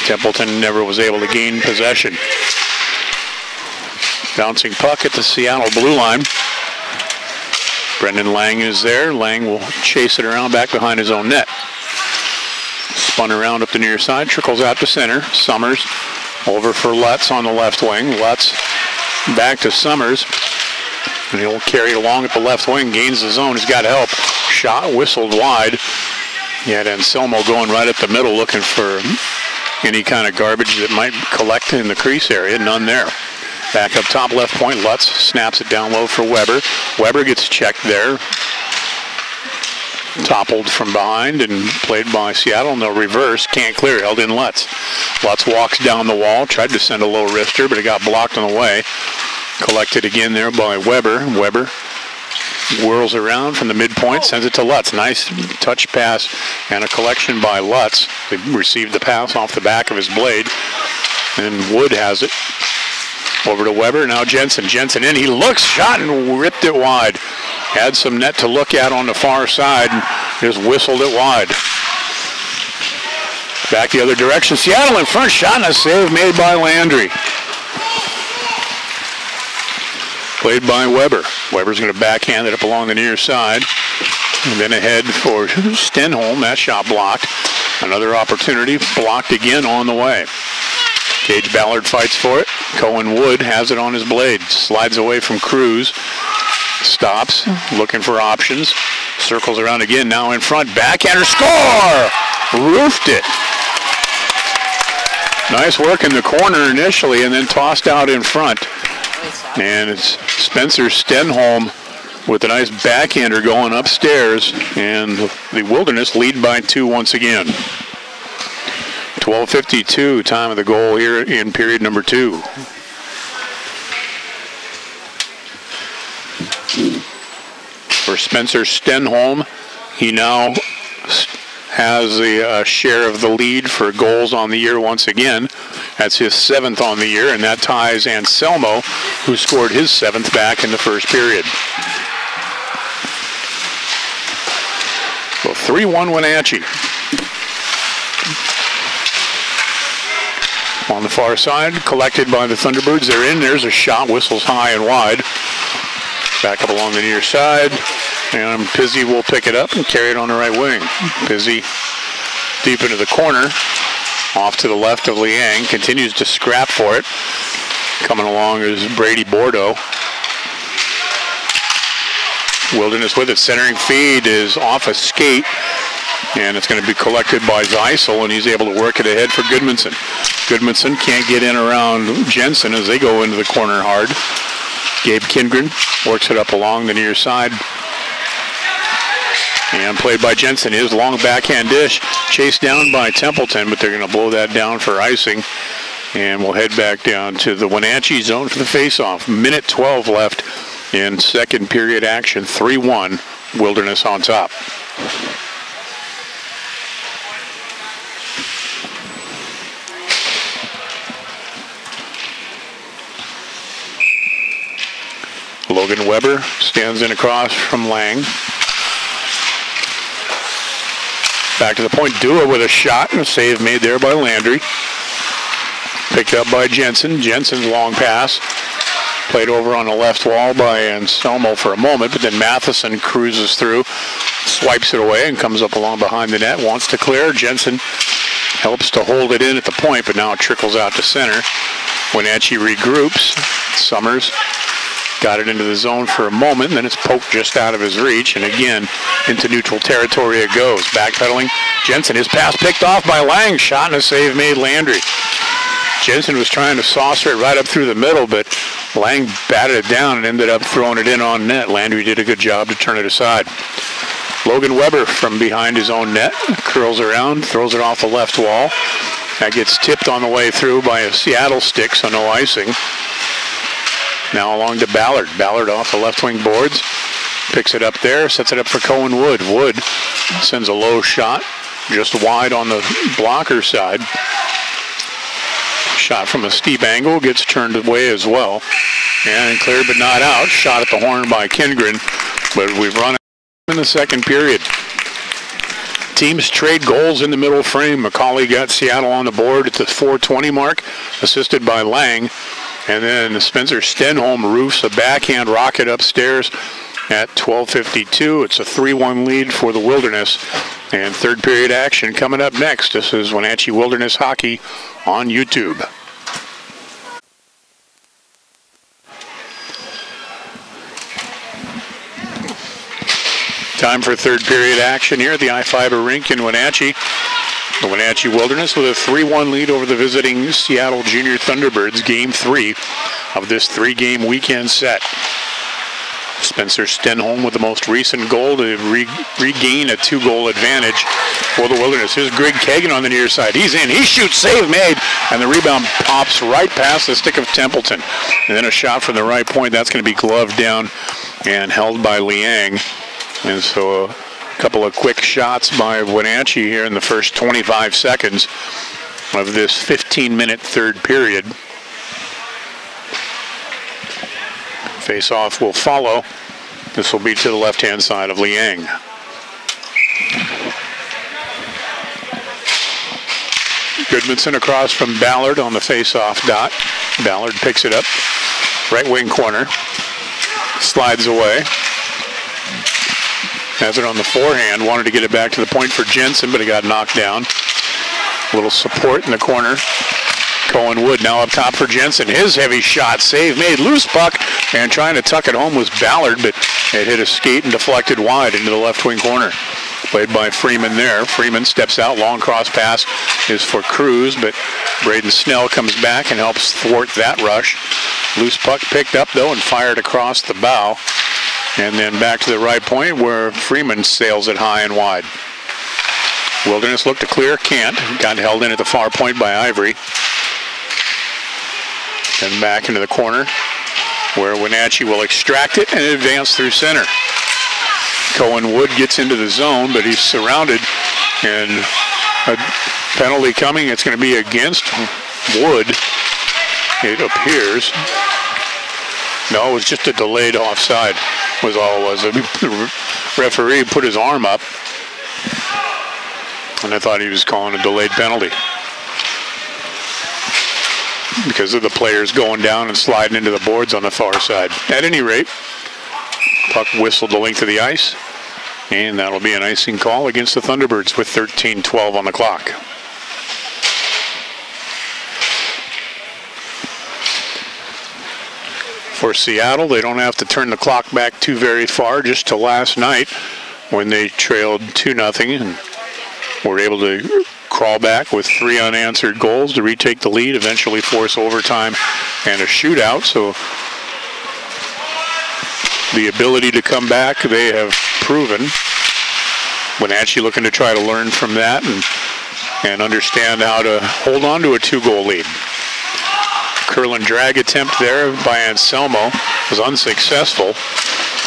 Templeton never was able to gain possession. Bouncing puck at the Seattle blue line. Brendan Lang is there. Lang will chase it around back behind his own net. Spun around up the near side, trickles out to center. Summers over for Lutz on the left wing. Lutz back to Summers, and he'll carry it along at the left wing. Gains the zone. He's got help. Shot whistled wide. Yet Anselmo going right up the middle looking for any kind of garbage that might collect in the crease area. None there. Back up top left point. Lutz snaps it down low for Weber. Weber gets checked there. Toppled from behind and played by Seattle, and they'll reverse. Can't clear. Held in Lutz. Lutz walks down the wall. Tried to send a low wrister, but it got blocked on the way. Collected again there by Weber. Weber whirls around from the midpoint, sends it to Lutz. Nice touch pass and a collection by Lutz. They received the pass off the back of his blade, and Wood has it. Over to Weber. Now Jensen. Jensen in. He looks, shot, and ripped it wide. Had some net to look at on the far side and just whistled it wide. Back the other direction. Seattle in front. Shot and a save made by Landry. Played by Weber. Weber's going to backhand it up along the near side. And then ahead for Stenholm. That shot blocked. Another opportunity. Blocked again on the way. Gage Ballard fights for it. Cohen Wood has it on his blade. Slides away from Cruz. Stops. Looking for options. Circles around again. Now in front. Backhander. Score! Roofed it. Nice work in the corner initially and then tossed out in front. And it's Spencer Stenholm with a nice backhander going upstairs. And the Wilderness lead by 2 once again. 12:52 time of the goal here in period number 2. For Spencer Stenholm, he now has a share of the lead for goals on the year once again. That's his 7th on the year, and that ties Anselmo, who scored his 7th back in the first period. So 3-1 Wenatchee. On the far side, collected by the Thunderbirds. They're in. There's a shot. Whistles high and wide. Back up along the near side. And Pizzi will pick it up and carry it on the right wing. Pizzi deep into the corner. Off to the left of Liang. Continues to scrap for it. Coming along is Brady Bordeaux. Wilderness with it. Centering feed is off a skate. And it's going to be collected by Zeisel, and he's able to work it ahead for Goodmanson. Goodmanson can't get in around Jensen as they go into the corner hard. Gabe Kindgren works it up along the near side. And played by Jensen. His long backhand dish chased down by Templeton, but they're going to blow that down for icing. And we'll head back down to the Wenatchee zone for the faceoff. Minute 12 left in second period action. 3-1, Wilderness on top. Logan Weber stands in across from Lang. Back to the point, Dua with a shot and a save made there by Landry. Picked up by Jensen. Jensen's long pass. Played over on the left wall by Anselmo for a moment, but then Matheson cruises through, swipes it away and comes up along behind the net, wants to clear. Jensen helps to hold it in at the point, but now it trickles out to center. Wenatchee regroups. Summers got it into the zone for a moment, and then it's poked just out of his reach, and again, into neutral territory it goes. Backpedaling, Jensen, his pass picked off by Lang, shot and a save made Landry. Jensen was trying to saucer it right up through the middle, but Lang batted it down and ended up throwing it in on net. Landry did a good job to turn it aside. Logan Weber from behind his own net, curls around, throws it off the left wall. That gets tipped on the way through by a Seattle stick, so no icing. Now along to Ballard. Ballard off the left wing boards. Picks it up there, sets it up for Cohen Wood. Wood sends a low shot, just wide on the blocker side. Shot from a steep angle, gets turned away as well. And cleared but not out. Shot at the horn by Kindgren, but we've run in the second period. Teams trade goals in the middle frame. McCauley got Seattle on the board at the 4:20 mark, assisted by Lang. And then Spencer Stenholm roofs a backhand rocket upstairs at 12:52. It's a 3-1 lead for the Wilderness. And third period action coming up next. This is Wenatchee Wilderness Hockey on YouTube. Time for third period action here at the iFiber Rink in Wenatchee. The Wenatchee Wilderness with a 3-1 lead over the visiting Seattle Junior Thunderbirds, Game 3 of this 3-game weekend set. Spencer Stenholm with the most recent goal to regain a 2-goal advantage for the Wilderness. Here's Greg Kagan on the near side. He's in. He shoots, save made, and the rebound pops right past the stick of Templeton. And then a shot from the right point. That's going to be gloved down and held by Liang. And so a couple of quick shots by Wenatchee here in the first 25 seconds of this 15-minute third period. Face-off will follow This will be to the left-hand side of Liang. Goodmanson across from Ballard on the face-off dot. Ballard picks it up. Right wing corner. Slides away. Has it on the forehand. Wanted to get it back to the point for Jensen, but he got knocked down. A little support in the corner. Cohen Wood now up top for Jensen. His heavy shot, save made, loose puck, and trying to tuck it home was Ballard, but it hit a skate and deflected wide into the left wing corner. Played by Freeman there. Freeman steps out, long cross pass is for Cruz, but Braden Snell comes back and helps thwart that rush. Loose puck picked up though and fired across the bow. And then back to the right point where Freeman sails it high and wide. Wilderness looked to clear, can't. Got held in at the far point by Ivory. Then back into the corner where Wenatchee will extract it and advance through center. Cohen Wood gets into the zone, but he's surrounded, and a penalty coming. It's going to be against Wood, it appears. No, it was just a delayed offside was all it was. The referee put his arm up, and I thought he was calling a delayed penalty because of the players going down and sliding into the boards on the far side. At any rate, puck whistled the length of the ice, and that'll be an icing call against the Thunderbirds with 13:12 on the clock. For Seattle, they don't have to turn the clock back too very far, just to last night when they trailed 2-0 and were able to crawl back with 3 unanswered goals to retake the lead, eventually force overtime and a shootout. So the ability to come back, they have proven. Wenatchee looking to try to learn from that and understand how to hold on to a 2-goal lead. Curl and drag attempt there by Anselmo was unsuccessful.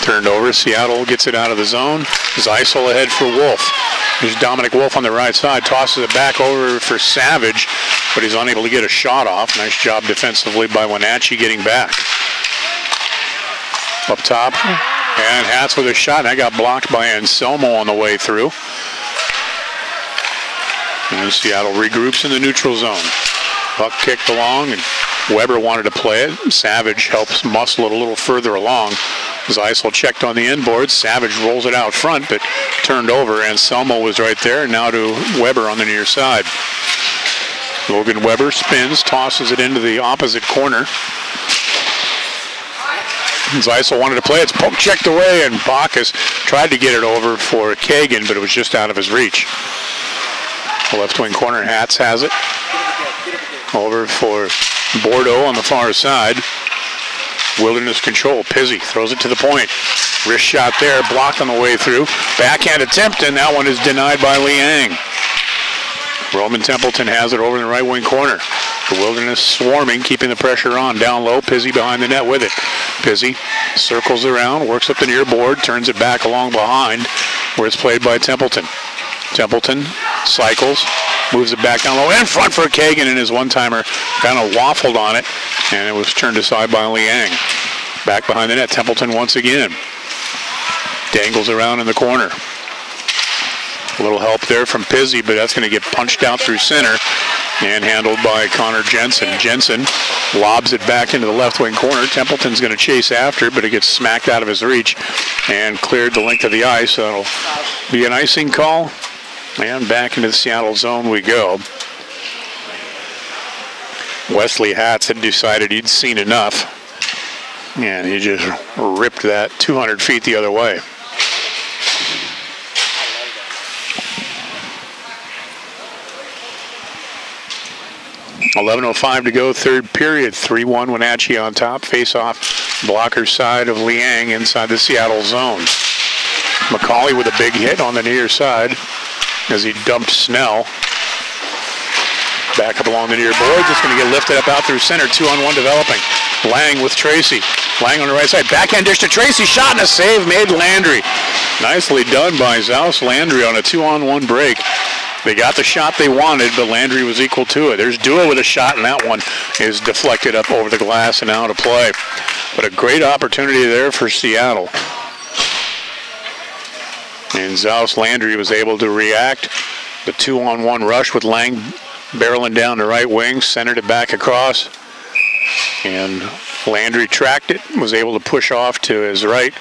Turned over. Seattle gets it out of the zone. Zeisel ahead for Wolf. There's Dominic Wolf on the right side. Tosses it back over for Savage, but he's unable to get a shot off. Nice job defensively by Wenatchee getting back. Up top. And Hatz with a shot. That got blocked by Anselmo on the way through. And Seattle regroups in the neutral zone. Puck kicked along, and Weber wanted to play it. Savage helps muscle it a little further along. Zeisel checked on the inboard. Savage rolls it out front, but turned over. Anselmo was right there. Now to Weber on the near side. Logan Weber spins, tosses it into the opposite corner. Zeisel wanted to play it. It's poke checked away, and Bacchus tried to get it over for Kagan, but it was just out of his reach. The left wing corner, Hatz has it. Over for Bordeaux on the far side. Wilderness control. Pizzi throws it to the point. Wrist shot there, blocked on the way through. Backhand attempt, and that one is denied by Liang. Roman Templeton has it over in the right wing corner. The Wilderness swarming, keeping the pressure on. Down low, Pizzi behind the net with it. Pizzi circles around, works up the near board, turns it back along behind, where it's played by Templeton. Templeton cycles, moves it back down low, in front for Kagan, and his one-timer kind of waffled on it, and it was turned aside by Liang. Back behind the net, Templeton once again. Dangles around in the corner. A little help there from Pizzi, but that's going to get punched out through center and handled by Connor Jensen. Jensen lobs it back into the left wing corner. Templeton's going to chase after, but it gets smacked out of his reach and cleared the length of the ice. That'll be an icing call. And back into the Seattle zone we go. Wesley Hatz had decided he'd seen enough, and he just ripped that 200 feet the other way. .11:05 to go, third period. 3-1 Wenatchee on top. Face-off blocker side of Liang inside the Seattle zone. McCauley with a big hit on the near side as he dumped Snell. Back up along the near boards. It's going to get lifted up out through center. 2-on-1 developing. Lang with Tracy. Lang on the right side. Backhand dish to Tracy. Shot and a save made Landry. Nicely done by Zaus Landry on a 2-on-1 break. They got the shot they wanted, but Landry was equal to it. There's Dua with a shot, and that one is deflected up over the glass and out of play. But a great opportunity there for Seattle. And Zaus Landry was able to react. The 2-on-1 rush with Lang barreling down the right wing, centered it back across. And Landry tracked it, was able to push off to his right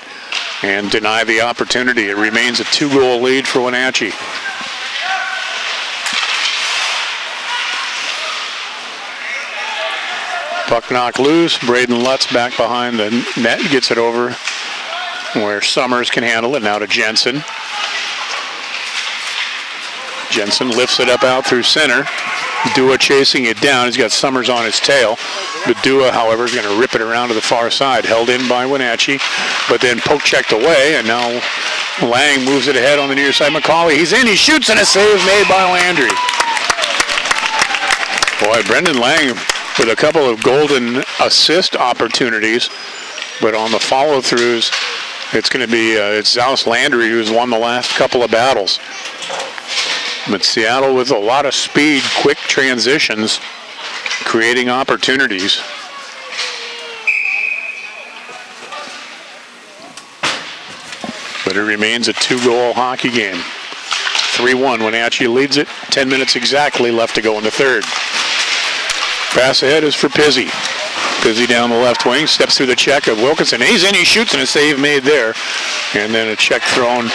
and deny the opportunity. It remains a 2-goal lead for Wenatchee. Puck knocked loose. Braden Lutz back behind the net, gets it over where Summers can handle it. Now to Jensen. Jensen lifts it up out through center. Dua chasing it down. He's got Summers on his tail. But Dua, however, is going to rip it around to the far side. Held in by Wenatchee, but then poke checked away, and now Lang moves it ahead on the near side. McCauley, he's in, he shoots, and a save made by Landry. Boy, Brendan Lang with a couple of golden assist opportunities, but on the follow-throughs, it's going to be it's Zaus Landry who's won the last couple of battles. But Seattle with a lot of speed, quick transitions, creating opportunities. But it remains a 2-goal hockey game. 3-1, Wenatchee leads it. 10 minutes exactly left to go in the third. Pass ahead is for Pizzi. Pizzi down the left wing, steps through the check of Wilkinson. He's in, he shoots, and a save made there. And then a check thrown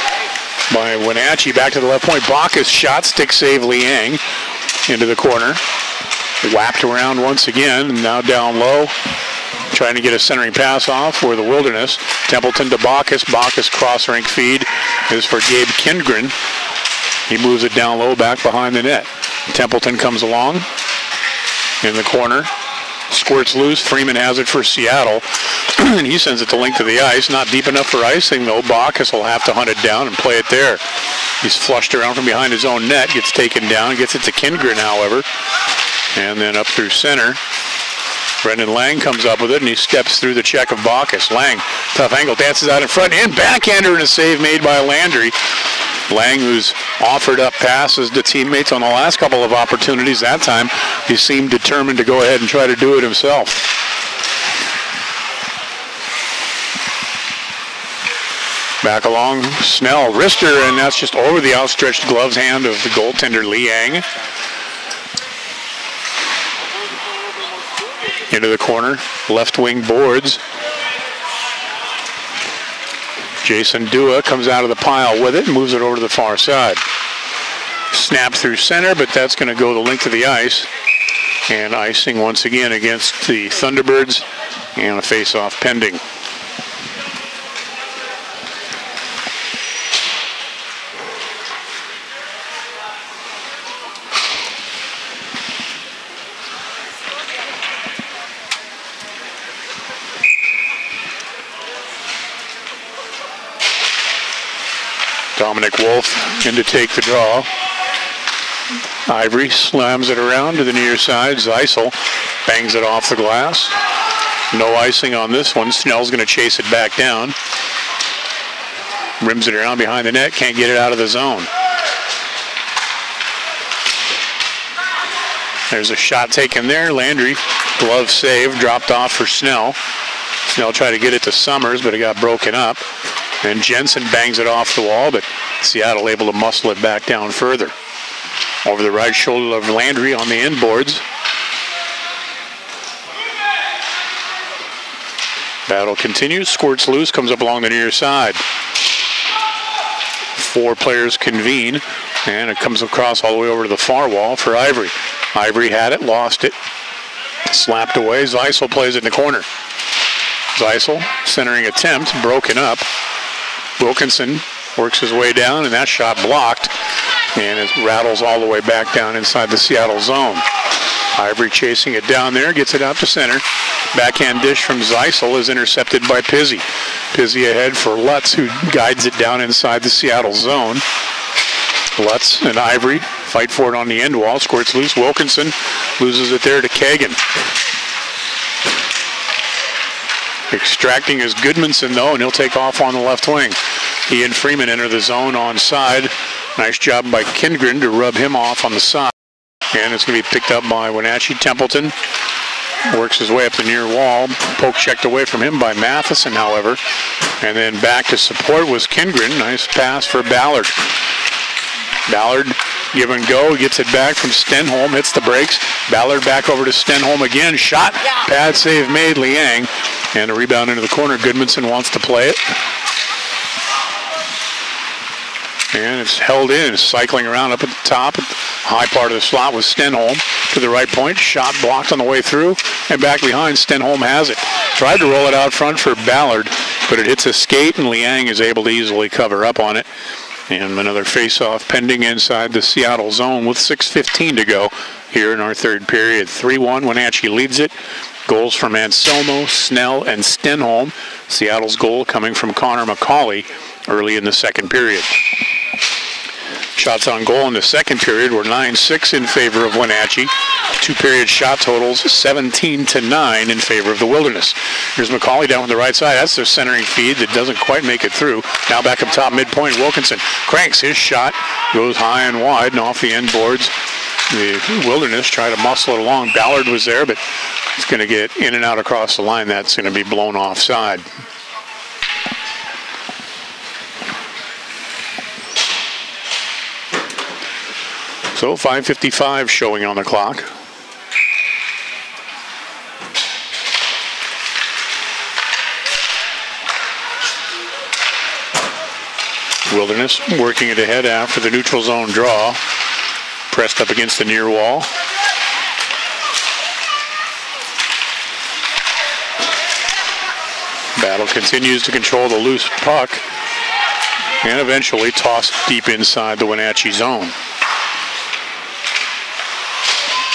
by Wenatchee back to the left point. Bacchus shot, stick save Liang into the corner. Whapped around once again, and now down low. Trying to get a centering pass off for the Wilderness. Templeton to Bacchus. Bacchus cross-rink feed is for Gabe Kindgren. He moves it down low back behind the net. Templeton comes along in the corner. Squirts loose. Freeman has it for Seattle. And he sends it to length of the ice. Not deep enough for icing, though. Bacchus will have to hunt it down and play it there. He's flushed around from behind his own net. Gets taken down. Gets it to Kindgren, however. And then up through center. Brendan Lang comes up with it, and he steps through the check of Bacchus. Lang, tough angle, dances out in front, and backhander, and a save made by Landry. Lang, who's offered up passes to teammates on the last couple of opportunities, that time he seemed determined to go ahead and try to do it himself. Back along, Snell, wrister, and that's just over the outstretched gloves hand of the goaltender Liang. Into the corner, left wing boards. Jason Dua comes out of the pile with it and moves it over to the far side. Snap through center, but that's going to go the length of the ice. And icing once again against the Thunderbirds, and a face-off pending. Dominic Wolf in to take the draw. Ivory slams it around to the near side. Zeisel bangs it off the glass. No icing on this one. Snell's going to chase it back down. Rims it around behind the net. Can't get it out of the zone. There's a shot taken there. Landry, glove save, dropped off for Snell. Snell tried to get it to Summers, but it got broken up. And Jensen bangs it off the wall, but Seattle able to muscle it back down further. Over the right shoulder of Landry on the inboards. Battle continues. Squirts loose, comes up along the near side. 4 players convene, and it comes across all the way over to the far wall for Ivory. Ivory had it, lost it, slapped away. Zeisel plays it in the corner. Zeisel, centering attempt, broken up. Wilkinson works his way down, and that shot blocked, and it rattles all the way back down inside the Seattle zone. Ivory chasing it down there, gets it out to center. Backhand dish from Zeisel is intercepted by Pizzi. Pizzi ahead for Lutz, who guides it down inside the Seattle zone. Lutz and Ivory fight for it on the end wall. Squirts loose. Wilkinson loses it there to Kagan. Extracting is Goodmanson, though, and he'll take off on the left wing. He and Freeman enter the zone on side. Nice job by Kindgren to rub him off on the side. And it's going to be picked up by Wenatchee. Templeton Works his way up the near wall. Poke checked away from him by Matheson, however. And then back to support was Kindgren. Nice pass for Ballard. Ballard, give and go, gets it back from Stenholm, hits the brakes. Ballard back over to Stenholm again. Shot, pad save made, Liang. And a rebound into the corner. Goodmanson wants to play it. And it's held in, cycling around up at the top. High part of the slot was Stenholm to the right point. Shot blocked on the way through. And back behind, Stenholm has it. Tried to roll it out front for Ballard, but it hits a skate, and Liang is able to easily cover up on it. And another face-off pending inside the Seattle zone with 6:15 to go here in our third period. 3-1, Wenatchee leads it. Goals from Anselmo, Snell, and Stenholm. Seattle's goal coming from Connor McCauley early in the second period. Shots on goal in the second period were 9-6 in favor of Wenatchee. Two-period shot totals 17-9 in favor of the Wilderness. Here's McCauley down on the right side. That's their centering feed that doesn't quite make it through. Now back up top midpoint, Wilkinson cranks his shot, goes high and wide and off the end boards. The Wilderness try to muscle it along. Ballard was there, but it's going to get in and out across the line. That's going to be blown offside. So 5:55 showing on the clock. Wilderness working it ahead after the neutral zone draw. Pressed up against the near wall. Battle continues to control the loose puck and eventually tossed deep inside the Wenatchee zone.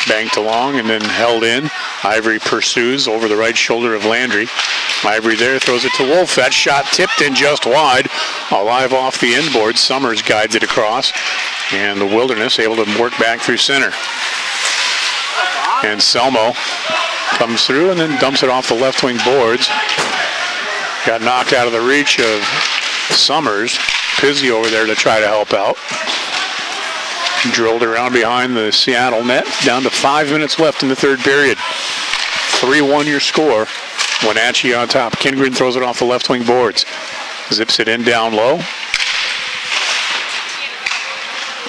Banked along and then held in. Ivory pursues over the right shoulder of Landry. Ivory there throws it to Wolf. That shot tipped in just wide. Alive off the end board. Summers guides it across. And the Wilderness able to work back through center. And Selmo comes through and then dumps it off the left wing boards. Got knocked out of the reach of Summers. Pizzi over there to try to help out. Drilled around behind the Seattle net. Down to 5 minutes left in the third period. 3-1 your score. Wenatchee on top. Kindgren throws it off the left wing boards. Zips it in down low.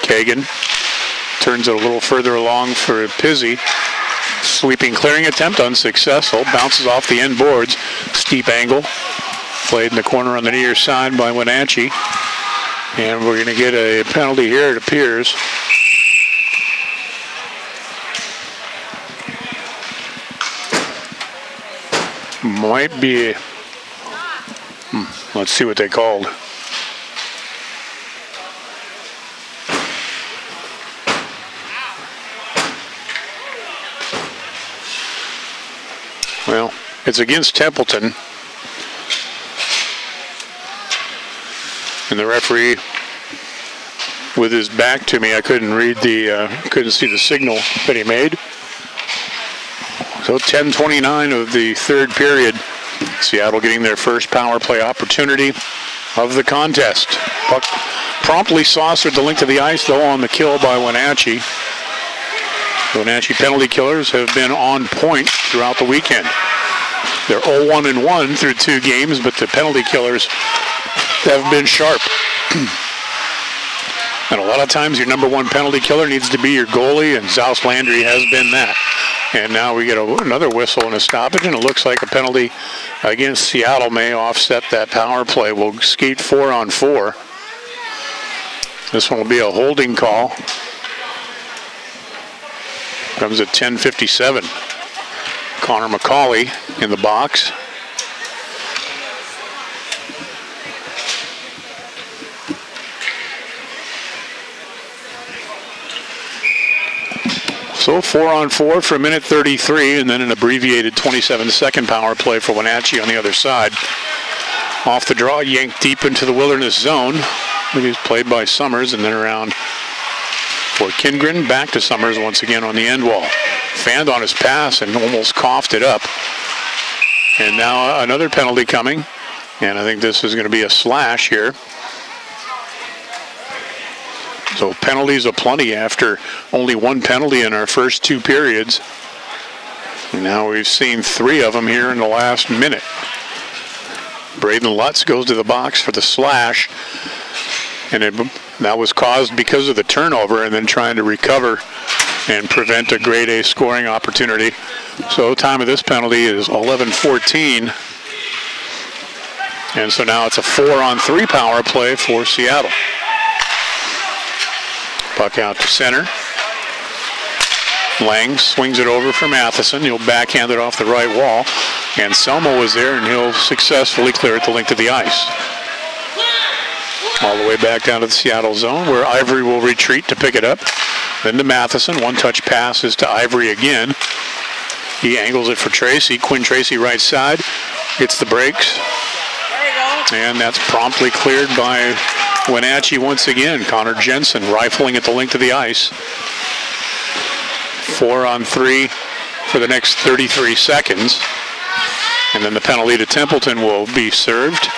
Kagan turns it a little further along for Pizzi. Sweeping clearing attempt unsuccessful. Bounces off the end boards. Steep angle. Played in the corner on the near side by Wenatchee. And we're going to get a penalty here, it appears. Might be, let's see what they called. Well, it's against Templeton. And the referee, with his back to me, I couldn't read the, couldn't see the signal that he made. So 10:29 of the third period. Seattle getting their first power play opportunity of the contest. Puck promptly saucered the length of the ice, though, on the kill by Wenatchee. The Wenatchee penalty killers have been on point throughout the weekend. They're 0-1-1 through 2 games, but the penalty killers have been sharp. And a lot of times your number one penalty killer needs to be your goalie, and Zaus Landry has been that. And now we get another whistle and a stoppage, and it looks like a penalty against Seattle may offset that power play. We'll skate 4-on-4. This one will be a holding call. Comes at 10:57. Connor McCauley in the box. So 4-on-4 for a minute 33, and then an abbreviated 27-second power play for Wenatchee on the other side. Off the draw, yanked deep into the Wilderness zone. It is played by Summers, and then around for Kindgren. Back to Summers once again on the end wall. Fanned on his pass and almost coughed it up. And now another penalty coming, and I think this is going to be a slash here. So penalties aplenty after only one penalty in our first 2 periods. Now we've seen 3 of them here in the last minute. Braden Lutz goes to the box for the slash, and that was caused because of the turnover and then trying to recover and prevent a grade A scoring opportunity. So time of this penalty is 11:14. And so now it's a 4-on-3 power play for Seattle. Puck out to center. Lang swings it over for Matheson. He'll backhand it off the right wall. And Selma was there, and he'll successfully clear it the length of the ice. All the way back down to the Seattle zone, where Ivory will retreat to pick it up. Then to Matheson. One-touch pass is to Ivory again. He angles it for Tracy. Quinn Tracy right side. Hits the brakes. And that's promptly cleared by Wenatchee once again. Connor Jensen rifling at the length of the ice. 4-on-3 for the next 33 seconds. And then the penalty to Templeton will be served.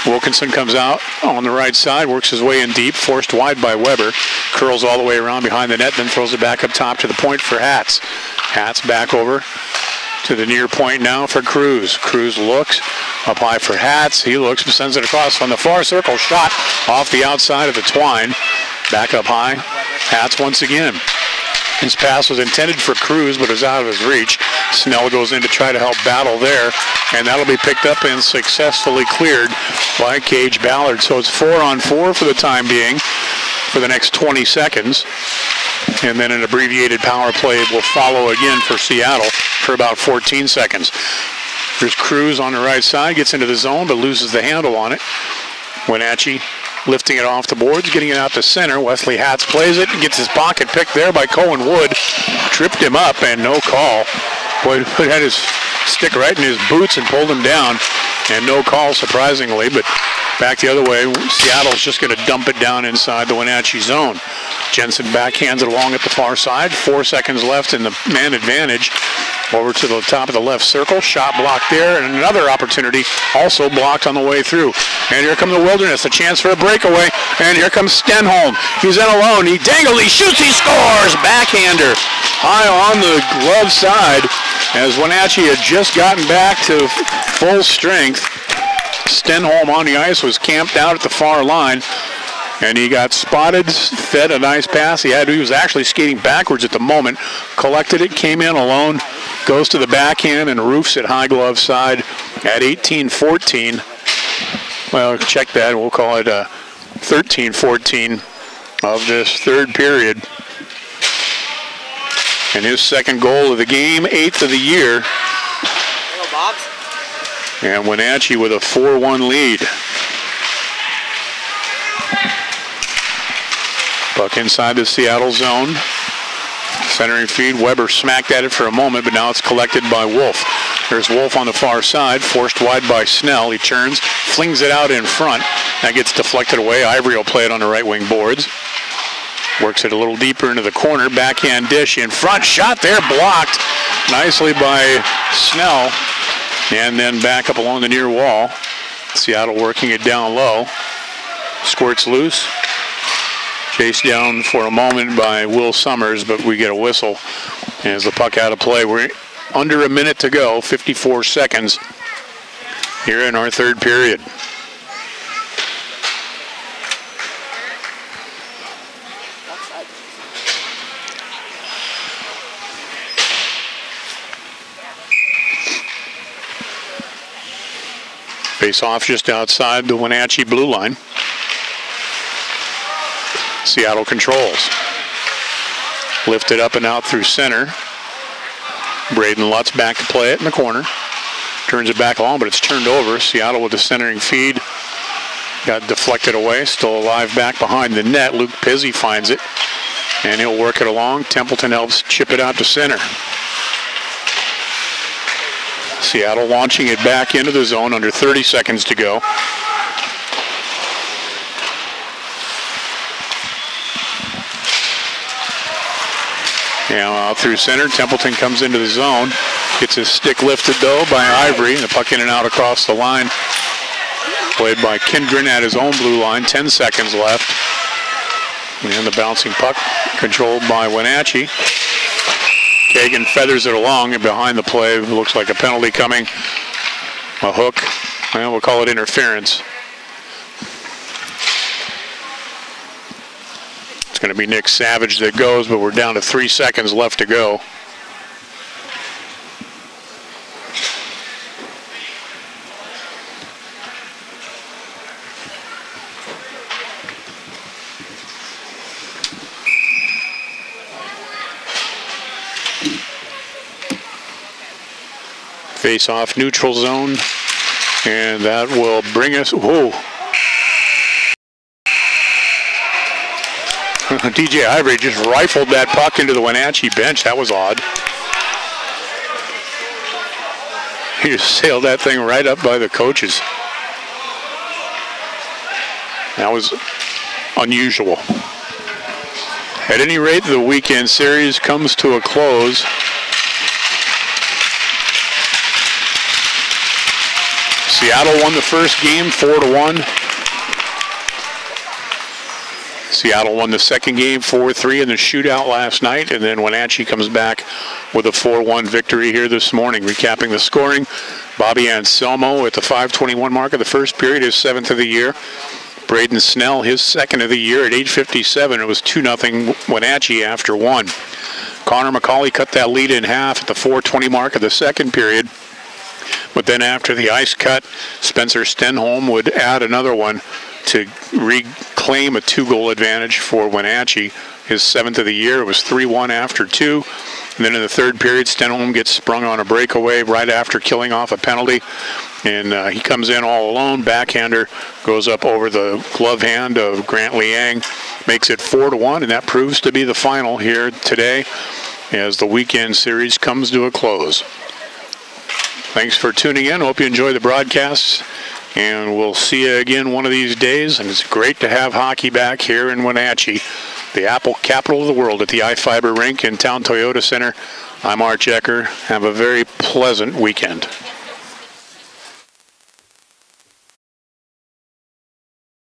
Wilkinson comes out on the right side, works his way in deep, forced wide by Weber. Curls all the way around behind the net, then throws it back up top to the point for Hatz. Hatz back over to the near point now for Cruz. Cruz looks up high for Hatz. He looks and sends it across on the far circle. Shot off the outside of the twine. Back up high. Hatz once again. His pass was intended for Cruz, but it was out of his reach. Snell goes in to try to help battle there, and that'll be picked up and successfully cleared by Cage Ballard. So it's 4-on-4 for the time being for the next 20 seconds. And then an abbreviated power play will follow again for Seattle for about 14 seconds. There's Cruz on the right side, gets into the zone, but loses the handle on it. Wenatchee lifting it off the boards, getting it out to center. Wesley Hatz plays it, gets his pocket picked there by Cohen Wood. Tripped him up and no call. Wood had his stick right in his boots and pulled him down. And no call, surprisingly, but back the other way. Seattle's just going to dump it down inside the Wenatchee zone. Jensen backhands it along at the far side. 4 seconds left in the man advantage. Over to the top of the left circle. Shot blocked there, and another opportunity also blocked on the way through. And here comes the Wilderness, a chance for a breakaway. And here comes Stenholm. He's in alone. He dangles, he shoots, he scores! Backhander high on the glove side as Wenatchee had just gotten back to full strength. Stenholm on the ice was camped out at the far line. And he got spotted, fed a nice pass. He was actually skating backwards at the moment. Collected it, came in alone, goes to the backhand and roofs it high glove side at 18-14. Well, check that. We'll call it 13-14 of this third period. And his second goal of the game, 8th of the year. And Wenatchee with a 4-1 lead. Puck inside the Seattle zone. Centering feed. Weber smacked at it for a moment, but now it's collected by Wolf. There's Wolf on the far side, forced wide by Snell. He turns, flings it out in front. That gets deflected away. Ivory will play it on the right wing boards. Works it a little deeper into the corner. Backhand dish in front. Shot there, blocked nicely by Snell. And then back up along the near wall. Seattle working it down low. Squirts loose. Chased down for a moment by Will Summers, but we get a whistle as the puck out of play. We're under a minute to go, 54 seconds here in our third period. Face off just outside the Wenatchee blue line. Seattle controls. Lifted up and out through center. Braden Lutz back to play it in the corner. Turns it back along, but it's turned over. Seattle with the centering feed. Got deflected away. Still alive back behind the net. Luke Pizzi finds it. And he'll work it along. Templeton helps chip it out to center. Seattle launching it back into the zone under 30 seconds to go. Now out through center, Templeton comes into the zone. Gets his stick lifted though by Ivory, and the puck in and out across the line. Played by Kindgren at his own blue line, 10 seconds left. And the bouncing puck controlled by Wenatchee. Kagan feathers it along, and behind the play looks like a penalty coming. A hook. Well, we'll call it interference. It's going to be Nick Savage that goes, but we're down to 3 seconds left to go. Face off neutral zone, and that will bring us, whoa. DJ Ivory just rifled that puck into the Wenatchee bench. That was odd. He just sailed that thing right up by the coaches. That was unusual. At any rate, the weekend series comes to a close. Seattle won the first game 4-1. Seattle won the second game 4-3 in the shootout last night, and then Wenatchee comes back with a 4-1 victory here this morning. Recapping the scoring, Bobby Anselmo at the 5:21 mark of the first period, his 7th of the year. Braden Snell, his 2nd of the year at 8:57. It was 2-0 Wenatchee after 1. Connor McCauley cut that lead in half at the 4:20 mark of the second period. But then after the ice cut, Spencer Stenholm would add another one to reclaim a 2-goal advantage for Wenatchee. His 7th of the year. It was 3-1 after 2. And then in the third period, Stenholm gets sprung on a breakaway right after killing off a penalty. And he comes in all alone. Backhander goes up over the glove hand of Grant Liang. Makes it 4-1, and that proves to be the final here today as the weekend series comes to a close. Thanks for tuning in. Hope you enjoy the broadcasts, and we'll see you again one of these days. And it's great to have hockey back here in Wenatchee, the Apple capital of the world, at the iFiber Rink in Town Toyota Center. I'm Arch Ecker. Have a very pleasant weekend.